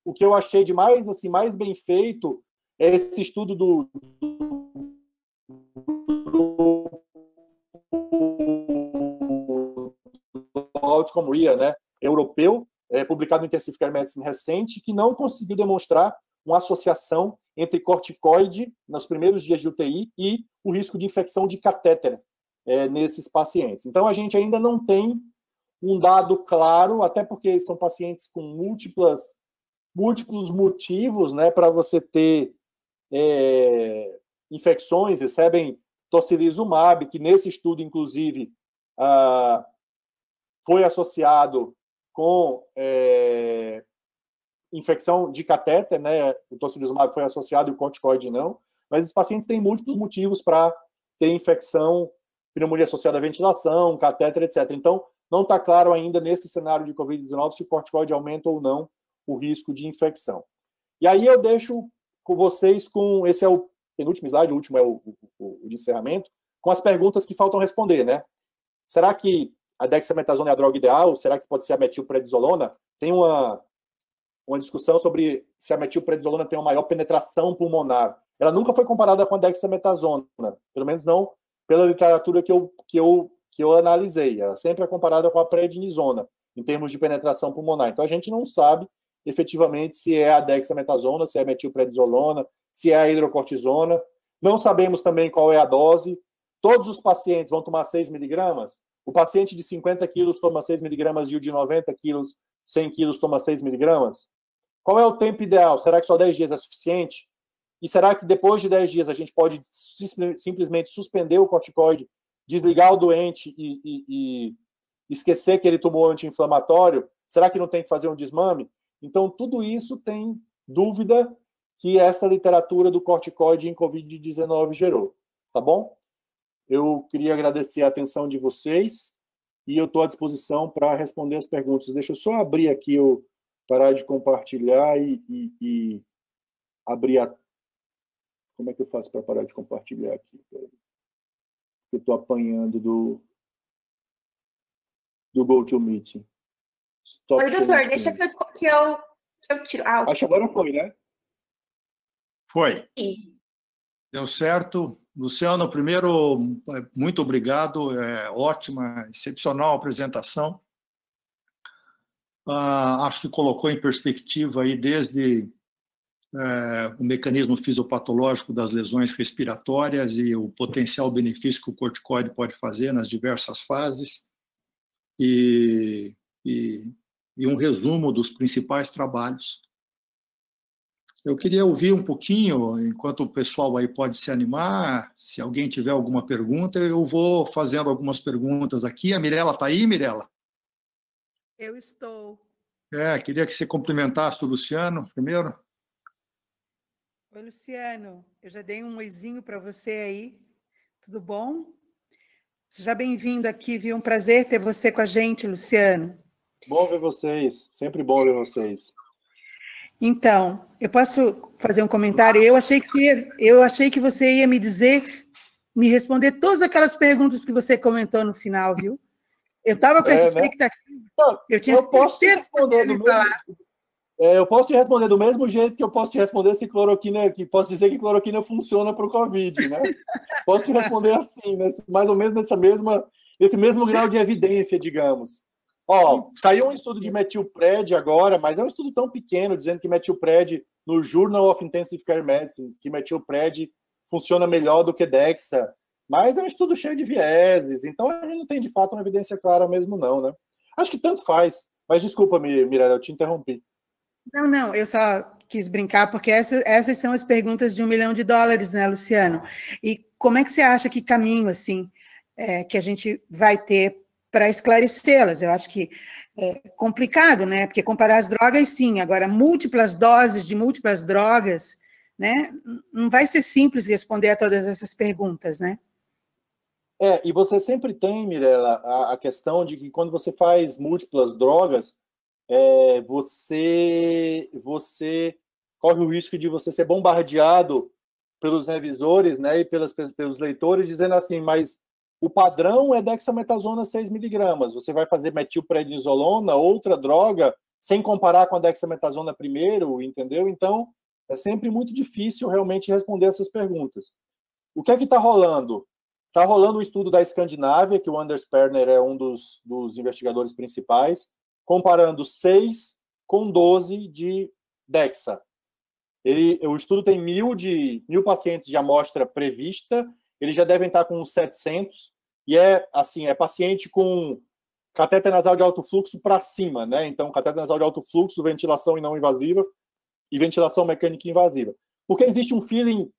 o que eu achei de mais, assim, mais bem feito é esse estudo do outcome RIA, né, europeu, publicado em Intensive Care Medicine recente, que não conseguiu demonstrar uma associação entre corticoide nos primeiros dias de UTI e o risco de infecção de catéter nesses pacientes. Então, a gente ainda não tem um dado claro, até porque são pacientes com múltiplos motivos, né, para você ter infecções, recebem tocilizumab, que nesse estudo, inclusive, foi associado com infecção de catéter, né? O tocilizumab foi associado e o corticoide não, mas os pacientes têm múltiplos motivos para ter infecção, pneumonia associada à ventilação, catéter, etc. Então, não está claro ainda nesse cenário de Covid-19 se o corticoide aumenta ou não o risco de infecção. E aí eu deixo com vocês com... Esse é o penúltimo slide, o último é o de encerramento, com as perguntas que faltam responder, né? Será que a dexametasona é a droga ideal? Será que pode ser a metilprednisolona? Tem uma discussão sobre se a metilprednisolona tem uma maior penetração pulmonar. Ela nunca foi comparada com a dexametasona, pelo menos não pela literatura que eu analisei. Ela sempre é comparada com a prednisona, em termos de penetração pulmonar. Então, a gente não sabe, efetivamente, se é a dexametasona, se é a metilprednisolona, se é a hidrocortisona. Não sabemos também qual é a dose. Todos os pacientes vão tomar 6 miligramas? O paciente de 50 quilos toma 6 miligramas e o de 90 quilos, 100 quilos, toma 6 miligramas? Qual é o tempo ideal? Será que só 10 dias é suficiente? E será que depois de 10 dias a gente pode simplesmente suspender o corticoide, desligar o doente e esquecer que ele tomou anti-inflamatório? Será que não tem que fazer um desmame? Então, tudo isso tem dúvida que essa literatura do corticoide em Covid-19 gerou. Tá bom? Eu queria agradecer a atenção de vocês e eu estou à disposição para responder as perguntas. Deixa eu só abrir aqui, parar de compartilhar e abrir a... Como é que eu faço para parar de compartilhar aqui? Eu estou apanhando do GoToMeeting. Oi, doutor, deixa que eu tiro. Acho que agora foi, né? Foi. Sim. Deu certo. Luciano, primeiro, muito obrigado. Ótima, excepcional apresentação. Acho que colocou em perspectiva aí desde o mecanismo fisiopatológico das lesões respiratórias e o potencial benefício que o corticoide pode fazer nas diversas fases e um resumo dos principais trabalhos. Eu queria ouvir um pouquinho, enquanto o pessoal aí pode se animar, se alguém tiver alguma pergunta, eu vou fazendo algumas perguntas aqui. A Mirela está aí, Mirela? Eu estou. Queria que você cumprimentasse o Luciano primeiro. Oi, Luciano. Eu já dei um oizinho para você aí. Tudo bom? Seja bem-vindo aqui, viu? Um prazer ter você com a gente, Luciano. Bom ver vocês. Sempre bom ver vocês. Então, eu posso fazer um comentário? Eu achei que você ia me responder todas aquelas perguntas que você comentou no final, viu? Eu estava com essa expectativa. Né? Eu posso te responder eu posso te responder do mesmo jeito que eu posso te responder se cloroquina, que posso dizer que cloroquina funciona para o Covid, né? Posso te responder assim, né? Mais ou menos nesse mesmo grau de evidência, digamos. Saiu um estudo de metilpred agora, mas é um estudo tão pequeno, dizendo que metilpred, no Journal of Intensive Care Medicine, que metilpred funciona melhor do que Dexa, mas é um estudo cheio de vieses, então a gente não tem, de fato, uma evidência clara mesmo não, né? Acho que tanto faz, mas desculpa, Mirela, eu te interrompi. Não, eu só quis brincar, porque essas são as perguntas de $1 milhão, né, Luciano? E como é que você acha que caminho, assim, que a gente vai ter para esclarecê-las? Eu acho que é complicado, né? Porque comparar as drogas, sim, agora múltiplas doses de múltiplas drogas, né? Não vai ser simples responder a todas essas perguntas, né? E você sempre tem, Mirela, a questão de que quando você faz múltiplas drogas, você corre o risco de você ser bombardeado pelos revisores, né, e pelos leitores, dizendo assim, mas o padrão é dexametasona 6 miligramas, você vai fazer metilprednisolona, outra droga, sem comparar com a dexametasona primeiro, entendeu? Então, é sempre muito difícil realmente responder essas perguntas. O que é que está rolando? Está rolando um estudo da Escandinávia, que o Anders Perner é um dos investigadores principais, comparando 6 com 12 de Dexa. O estudo tem 1.000 pacientes de amostra prevista, eles já devem estar com uns 700, e é paciente com catéter nasal de alto fluxo para cima, né? Então, catéter nasal de alto fluxo, ventilação não invasiva e ventilação mecânica invasiva. Porque existe um feeling,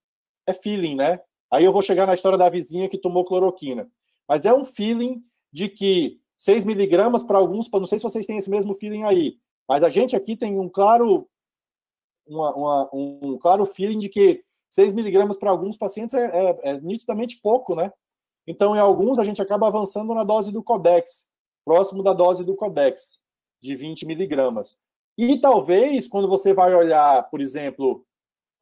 né? Aí eu vou chegar na história da vizinha que tomou cloroquina. Mas é um feeling de que 6 miligramas para alguns, não sei se vocês têm esse mesmo feeling aí, mas a gente aqui tem um claro feeling de que 6 miligramas para alguns pacientes é nitidamente pouco, né? Então, em alguns, a gente acaba avançando na dose do Codex, próximo da dose do Codex, de 20 miligramas. E talvez, quando você vai olhar, por exemplo,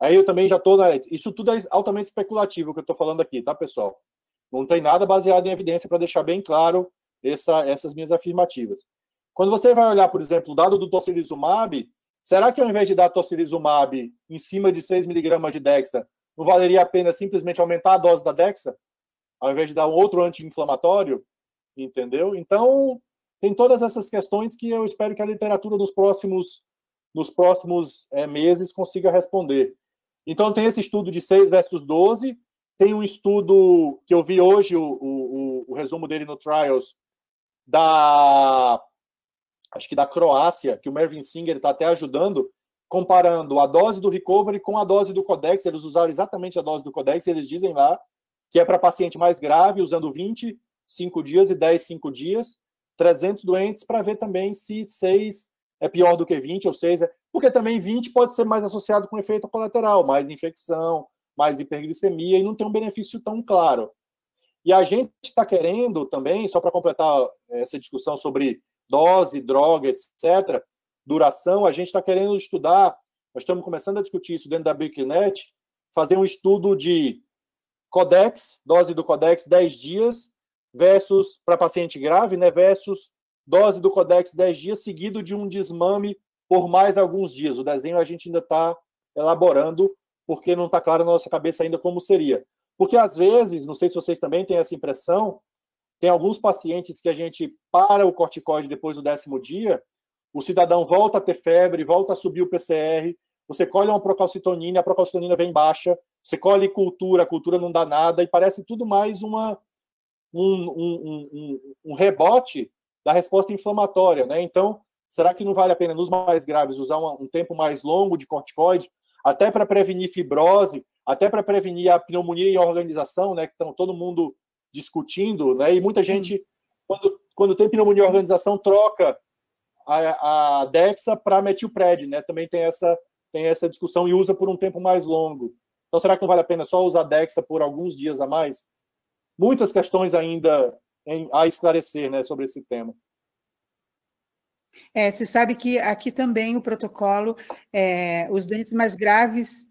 aí eu também já estou... Isso tudo é altamente especulativo, o que eu estou falando aqui, tá, pessoal? Não tem nada baseado em evidência para deixar bem claro essas minhas afirmativas. Quando você vai olhar, por exemplo, o dado do tocilizumab, será que ao invés de dar tocilizumab em cima de 6 miligramas de Dexa, não valeria a pena simplesmente aumentar a dose da Dexa, ao invés de dar um outro anti-inflamatório? Entendeu? Então, tem todas essas questões que eu espero que a literatura nos próximos meses consiga responder. Então, tem esse estudo de 6 versus 12, tem um estudo que eu vi hoje, o resumo dele no Trials, acho que da Croácia, que o Mervyn Singer está até ajudando, comparando a dose do Recovery com a dose do Codex. Eles usaram exatamente a dose do Codex, eles dizem lá que é para paciente mais grave, usando 20, 5 dias e 10, 5 dias, 300 doentes, para ver também se 6 é pior do que 20 ou 6 porque também 20 pode ser mais associado com efeito colateral, mais infecção, mais hiperglicemia, e não tem um benefício tão claro. E a gente está querendo também, só para completar essa discussão sobre dose, droga, etc., duração, a gente está querendo estudar, nós estamos começando a discutir isso dentro da BRICNet, fazer um estudo de Codex, dose do Codex 10 dias, versus, para paciente grave, né, versus dose do Codex 10 dias, seguido de um desmame por mais alguns dias. O desenho a gente ainda está elaborando, porque não está claro na nossa cabeça ainda como seria. Porque, às vezes, não sei se vocês também têm essa impressão, tem alguns pacientes que a gente para o corticoide depois do 10º dia, o cidadão volta a ter febre, volta a subir o PCR, você colhe uma procalcitonina, a procalcitonina vem baixa, você colhe cultura, a cultura não dá nada, e parece tudo mais um rebote da resposta inflamatória, né? Então, será que não vale a pena, nos mais graves, usar um tempo mais longo de corticoide, até para prevenir fibrose, até para prevenir a pneumonia em organização, né? Que estão todo mundo discutindo, né? E muita gente, quando tem pneumonia em organização, troca a Dexa para metilpred, né? Também tem essa discussão e usa por um tempo mais longo. Então, será que não vale a pena só usar Dexa por alguns dias a mais? Muitas questões ainda a esclarecer, né, sobre esse tema. Você sabe que aqui também o protocolo, os doentes mais graves,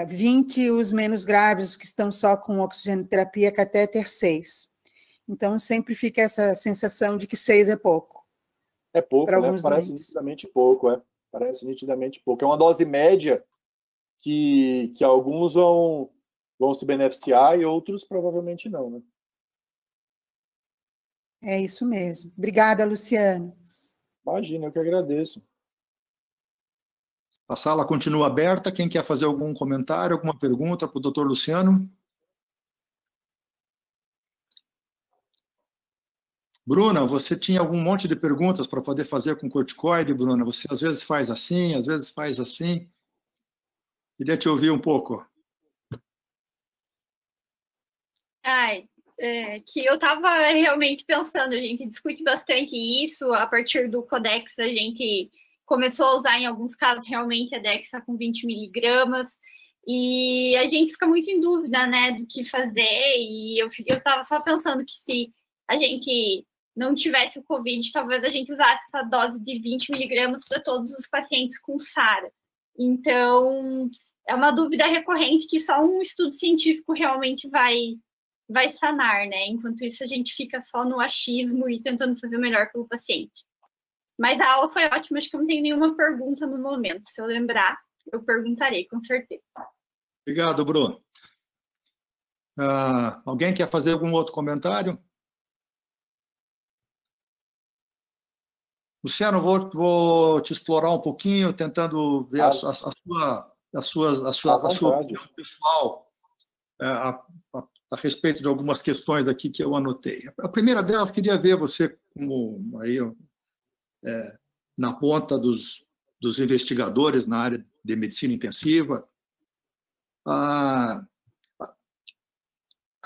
20, os menos graves, os que estão só com oxigenoterapia, catéter 6. Então, sempre fica essa sensação de que 6 é pouco. É pouco, né? Parece nitidamente pouco, Parece nitidamente pouco. É uma dose média que alguns vão se beneficiar e outros provavelmente não, né? É isso mesmo. Obrigada, Luciano. Imagina, eu que agradeço. A sala continua aberta. Quem quer fazer algum comentário, alguma pergunta para o doutor Luciano? Bruna, você tinha algum monte de perguntas para poder fazer com corticoide, Bruna? Você às vezes faz assim, às vezes faz assim. Queria te ouvir um pouco. Que eu estava realmente pensando, a gente discute bastante isso, a partir do Codex a gente começou a usar em alguns casos realmente a Dexa com 20 miligramas, E a gente fica muito em dúvida, né, do que fazer. E eu estava só pensando que se a gente não tivesse o Covid, talvez a gente usasse essa dose de 20 miligramas para todos os pacientes com SARA. Então, é uma dúvida recorrente que só um estudo científico realmente vai sanar, né? Enquanto isso, a gente fica só no achismo e tentando fazer o melhor pelo paciente. Mas a aula foi ótima, acho que eu não tenho nenhuma pergunta no momento. Se eu lembrar, eu perguntarei, com certeza. Obrigado, Bruno. Alguém quer fazer algum outro comentário? Luciano, vou te explorar um pouquinho, tentando ver a sua opinião pessoal a respeito de algumas questões aqui que eu anotei. A primeira delas, queria ver você como aí, na ponta dos investigadores na área de medicina intensiva, a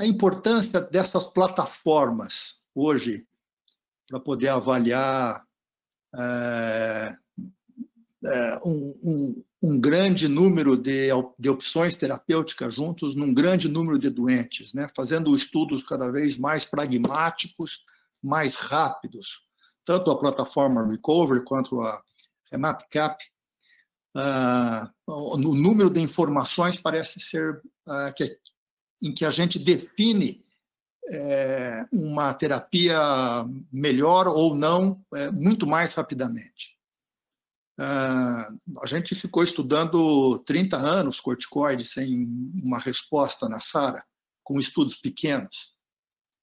importância dessas plataformas hoje para poder avaliar um grande número de opções terapêuticas juntos num grande número de doentes, né? Fazendo estudos cada vez mais pragmáticos, mais rápidos. Tanto a plataforma Recovery quanto a RemapCap, o número de informações parece ser em que a gente define uma terapia melhor ou não muito mais rapidamente. A gente ficou estudando 30 anos corticoides sem uma resposta na SARA, com estudos pequenos.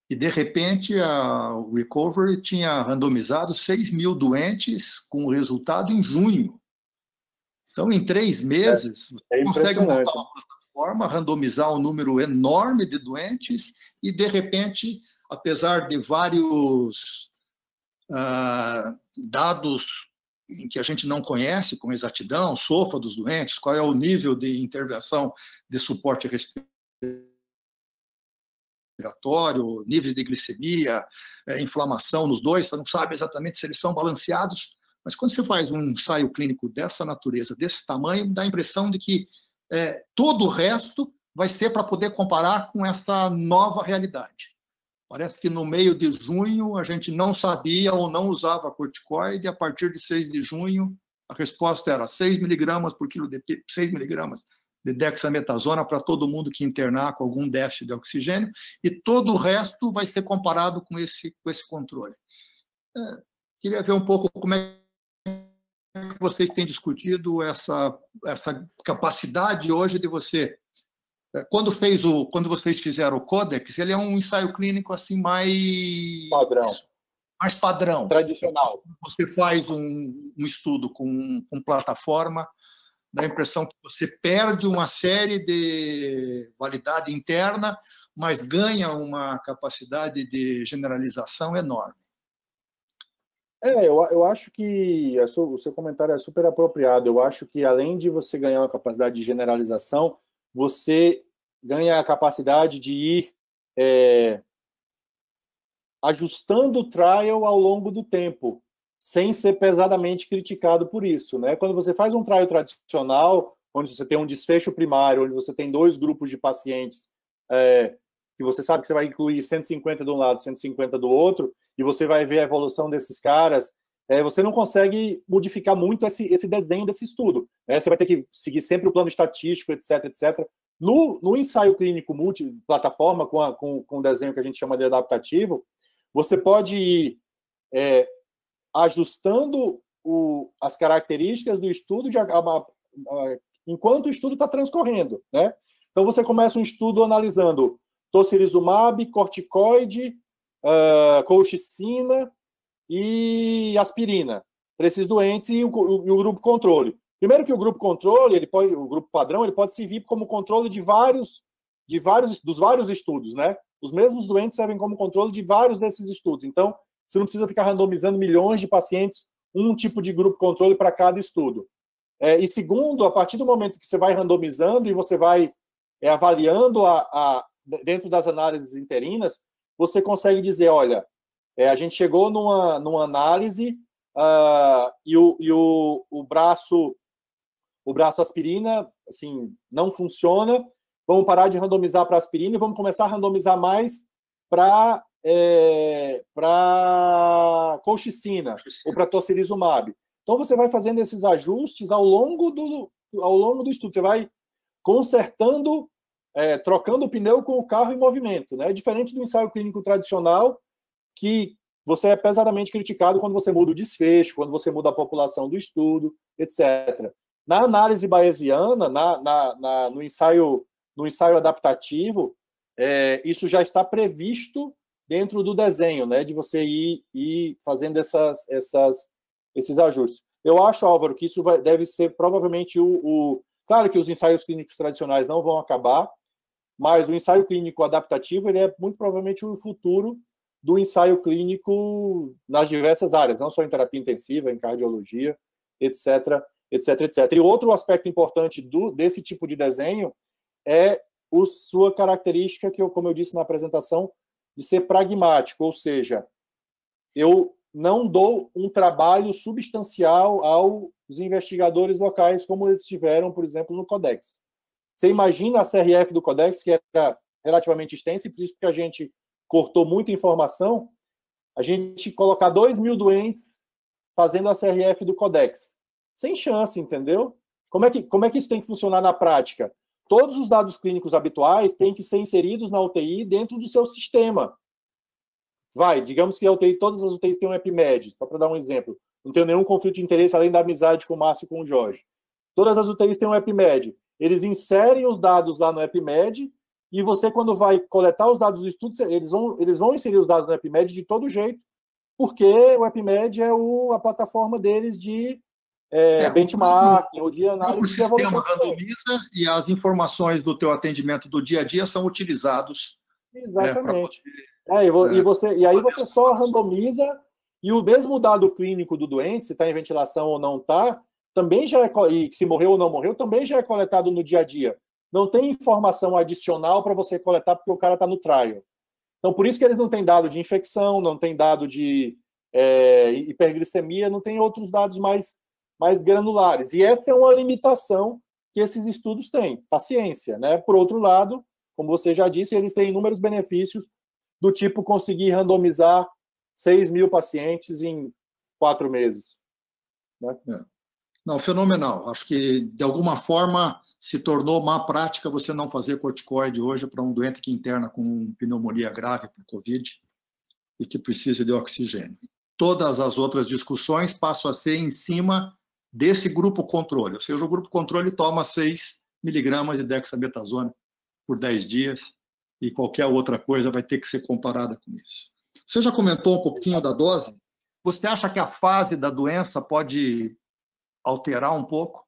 E, de repente, o Recovery tinha randomizado 6.000 doentes com o resultado em junho. Então, em 3 meses, você consegue montar uma plataforma, randomizar um número enorme de doentes e, de repente, apesar de vários dados em que a gente não conhece com exatidão, SOFA dos doentes, qual é o nível de intervenção de suporte respiratório, níveis de glicemia, inflamação nos dois, você não sabe exatamente se eles são balanceados, mas quando você faz um ensaio clínico dessa natureza, desse tamanho, dá a impressão de que todo o resto vai ser para poder comparar com essa nova realidade. Parece que no meio de junho a gente não sabia ou não usava corticoide, e a partir de 6 de junho a resposta era 6 miligramas por quilo de 6 miligramas de dexametasona para todo mundo que internar com algum déficit de oxigênio, e todo o resto vai ser comparado com esse controle. Queria ver um pouco como é que vocês têm discutido essa capacidade hoje de você. Quando vocês fizeram o Codex, ele é um ensaio clínico assim mais padrão, tradicional. Você faz um estudo com plataforma, dá a impressão que você perde uma série de validade interna, mas ganha uma capacidade de generalização enorme. Eu acho que o seu comentário é super apropriado. Eu acho que, além de você ganhar uma capacidade de generalização, você ganha a capacidade de ir ajustando o trial ao longo do tempo, sem ser pesadamente criticado por isso, né? Quando você faz um trial tradicional, onde você tem um desfecho primário, onde você tem 2 grupos de pacientes, que você sabe que você vai incluir 150 de um lado, 150 do outro, e você vai ver a evolução desses caras, você não consegue modificar muito esse desenho desse estudo. Você vai ter que seguir sempre o plano estatístico, etc, etc. No ensaio clínico multiplataforma, com o desenho que a gente chama de adaptativo, você pode ir ajustando as características do estudo enquanto o estudo está transcorrendo, né? Então, você começa um estudo analisando tocilizumab, corticoide, colchicina e aspirina para esses doentes e o grupo controle. Primeiro que o grupo controle, o grupo padrão, ele pode servir como controle dos vários estudos, né? Os mesmos doentes servem como controle de vários desses estudos. Então, você não precisa ficar randomizando milhões de pacientes, um tipo de grupo controle para cada estudo. E segundo, a partir do momento que você vai randomizando e você vai avaliando dentro das análises interinas, você consegue dizer, olha, a gente chegou numa análise e o braço aspirina assim, não funciona, vamos parar de randomizar para aspirina e vamos começar a randomizar mais para colchicina ou para tocilizumab. Então, você vai fazendo esses ajustes ao longo do estudo. Você vai consertando, trocando o pneu com o carro em movimento, né? Diferente do ensaio clínico tradicional, que você é pesadamente criticado quando você muda o desfecho, quando você muda a população do estudo, etc. Na análise bayesiana, no ensaio adaptativo, isso já está previsto dentro do desenho, né, de você ir fazendo esses ajustes. Eu acho, Álvaro, que isso deve ser provavelmente Claro que os ensaios clínicos tradicionais não vão acabar, mas o ensaio clínico adaptativo ele é muito provavelmente o futuro do ensaio clínico nas diversas áreas, não só em terapia intensiva, em cardiologia, etc, etc, etc. E outro aspecto importante desse tipo de desenho é sua característica, como eu disse na apresentação, de ser pragmático, ou seja, eu não dou um trabalho substancial aos investigadores locais, como eles tiveram, por exemplo, no Codex. Você imagina a CRF do Codex, que era relativamente extensa, e por isso que a gente cortou muita informação, a gente colocar 2.000 doentes fazendo a CRF do Codex. Sem chance, entendeu? Como é que isso tem que funcionar na prática? Todos os dados clínicos habituais têm que ser inseridos na UTI dentro do seu sistema. Digamos que a UTI, todas as UTIs têm um EpiMed, só para dar um exemplo. Não tenho nenhum conflito de interesse além da amizade com o Márcio e com o Jorge. Todas as UTIs têm um EpiMed. Eles inserem os dados lá no EpiMed e você, quando vai coletar os dados do estudo, eles vão inserir os dados no EpiMed de todo jeito, porque o EpiMed é a plataforma deles de benchmarking, ou de análise. O sistema randomiza e as informações do teu atendimento do dia a dia são utilizados. Exatamente. E aí você só randomiza, e o mesmo dado clínico do doente, se está em ventilação ou não está, também já e se morreu ou não morreu, também já é coletado no dia a dia. Não tem informação adicional para você coletar porque o cara está no trial. Então, por isso que eles não têm dado de infecção, não tem dado de hiperglicemia, não tem outros dados mais granulares. E essa é uma limitação que esses estudos têm, paciência, né? Por outro lado, como você já disse, eles têm inúmeros benefícios do tipo conseguir randomizar 6.000 pacientes em 4 meses. Né? Não, fenomenal. Acho que, de alguma forma, se tornou má prática você não fazer corticoide hoje para um doente que interna com pneumonia grave por Covid e que precisa de oxigênio. Todas as outras discussões passam a ser em cima desse grupo controle. Ou seja, o grupo controle toma 6 miligramas de dexametasona por 10 dias e qualquer outra coisa vai ter que ser comparada com isso. Você já comentou um pouquinho da dose. Você acha que a fase da doença pode alterar um pouco?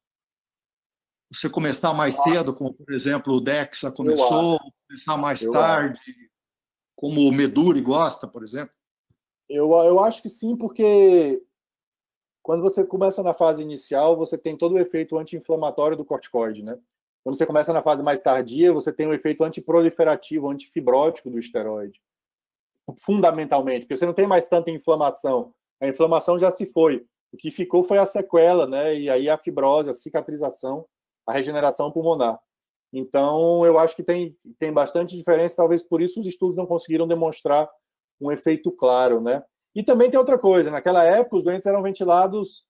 Você começar mais cedo, como, por exemplo, o Dexa começou, começar mais tarde, como o Meduri gosta, por exemplo? Eu acho que sim, porque quando você começa na fase inicial, você tem todo o efeito anti-inflamatório do corticoide, né? Quando você começa na fase mais tardia, você tem o efeito antiproliferativo, antifibrótico do esteroide. Fundamentalmente, porque você não tem mais tanta inflamação. A inflamação já se foi. O que ficou foi a sequela, né? E aí a fibrose, a cicatrização, a regeneração pulmonar. Então, eu acho que tem bastante diferença, talvez por isso os estudos não conseguiram demonstrar um efeito claro, né? E também tem outra coisa, naquela época os doentes eram ventilados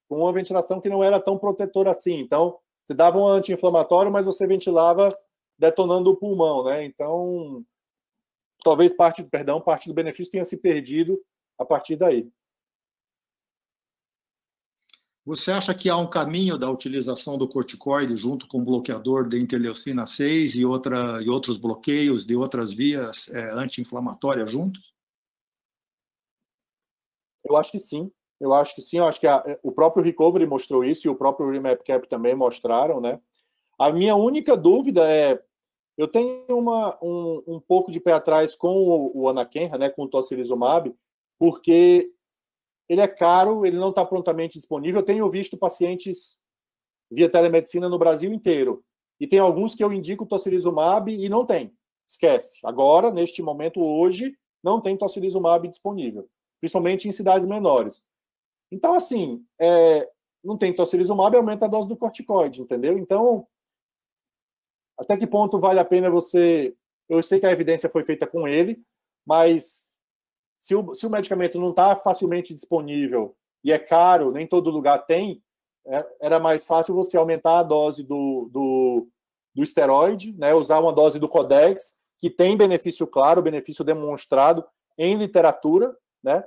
com uma ventilação que não era tão protetora assim. Então, você dava um anti-inflamatório, mas você ventilava detonando o pulmão, né? Então, talvez parte do benefício tenha se perdido a partir daí. Você acha que há um caminho da utilização do corticoide junto com o bloqueador de interleucina 6 e outros bloqueios de outras vias anti-inflamatórias juntos? Eu acho que sim. Eu acho que o próprio Recovery mostrou isso e o próprio REMAP-CAP também mostraram, né? A minha única dúvida eu tenho um pouco de pé atrás com o anakinra, né, com o tocilizumab, porque ele é caro, ele não está prontamente disponível. Eu tenho visto pacientes via telemedicina no Brasil inteiro. E tem alguns que eu indico tocilizumab e não tem. Esquece. Agora, neste momento, hoje, não tem tocilizumab disponível. Principalmente em cidades menores. Então, assim, não tem tocilizumab, aumenta a dose do corticoide, entendeu? Então, até que ponto vale a pena você... Eu sei que a evidência foi feita com ele, mas se o medicamento não está facilmente disponível e é caro, nem todo lugar tem, era mais fácil você aumentar a dose do esteroide, né? Usar uma dose do Codex, que tem benefício claro, benefício demonstrado em literatura, né?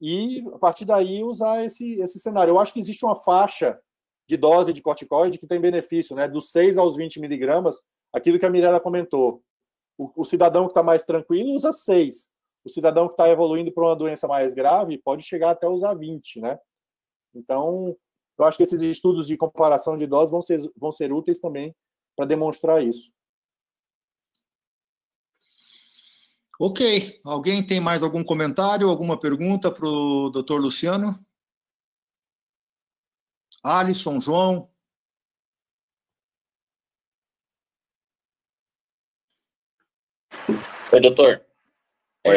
E, a partir daí, usar esse cenário. Eu acho que existe uma faixa de dose de corticoide que tem benefício, né? Dos 6 aos 20 miligramas, aquilo que a Mirella comentou. O cidadão que está mais tranquilo usa 6. O cidadão que está evoluindo para uma doença mais grave pode chegar até usar 20, né? Então, eu acho que esses estudos de comparação de doses vão ser úteis também para demonstrar isso. Ok. Alguém tem mais algum comentário, alguma pergunta para o Dr. Luciano? Alisson, João? Oi, doutor. Oi,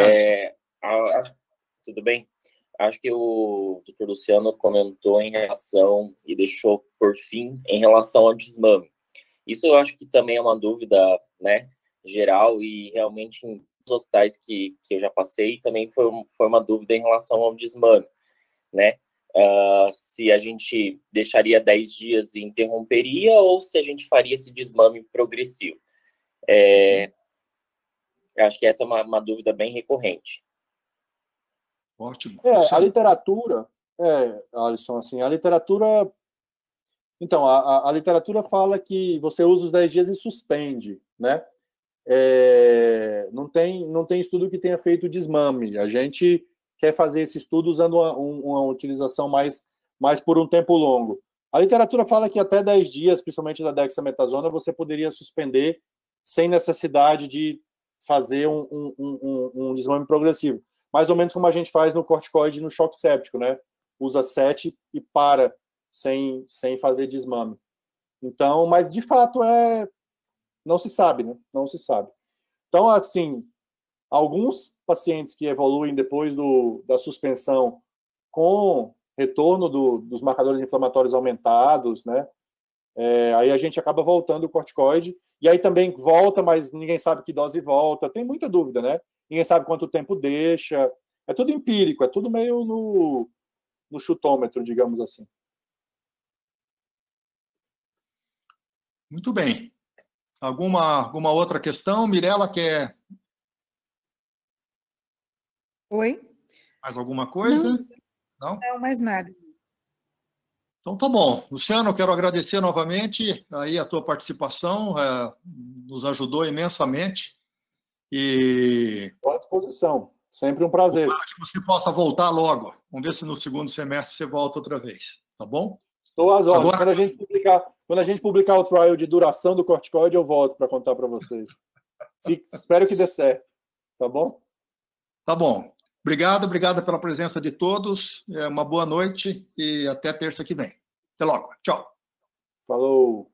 Tudo bem? Acho que o doutor Luciano comentou em relação, e deixou por fim, em relação ao desmame. Isso eu acho que também é uma dúvida, né, geral, e realmente em os hospitais que eu já passei, também foi uma dúvida em relação ao desmame, né? Se a gente deixaria 10 dias e interromperia, ou se a gente faria esse desmame progressivo. Acho que essa é uma dúvida bem recorrente. Ótimo. A literatura, Alisson, assim, a literatura... Então, a literatura fala que você usa os 10 dias e suspende, né? Não tem estudo que tenha feito desmame. A gente quer fazer esse estudo usando uma utilização mais por um tempo longo. A literatura fala que até 10 dias, principalmente da dexametasona, você poderia suspender sem necessidade de fazer um desmame progressivo. Mais ou menos como a gente faz no corticoide no choque séptico, né? Usa 7 e para sem fazer desmame. Então, mas de fato não se sabe, né? Não se sabe. Então, assim, alguns pacientes que evoluem depois da suspensão com retorno dos marcadores inflamatórios aumentados, né? Aí a gente acaba voltando o corticoide, e aí também volta, mas ninguém sabe que dose volta. Tem muita dúvida, né? Ninguém sabe quanto tempo deixa. É tudo empírico, é tudo meio no chutômetro, digamos assim. Muito bem. Alguma outra questão? Mirella, quer Oi? mais alguma coisa? Não, mais nada. Então, tá bom. Luciano, eu quero agradecer novamente aí a tua participação, nos ajudou imensamente. E Estou à disposição. Sempre um prazer. Para que você possa voltar logo. Vamos ver se no segundo semestre você volta outra vez. Tá bom? Estou às ordens. Agora... Quando a gente publicar o trial de duração do corticoide, eu volto para contar para vocês. Espero que dê certo. Tá bom? Tá bom. Obrigado pela presença de todos. Uma boa noite e até terça que vem. Até logo. Tchau. Falou.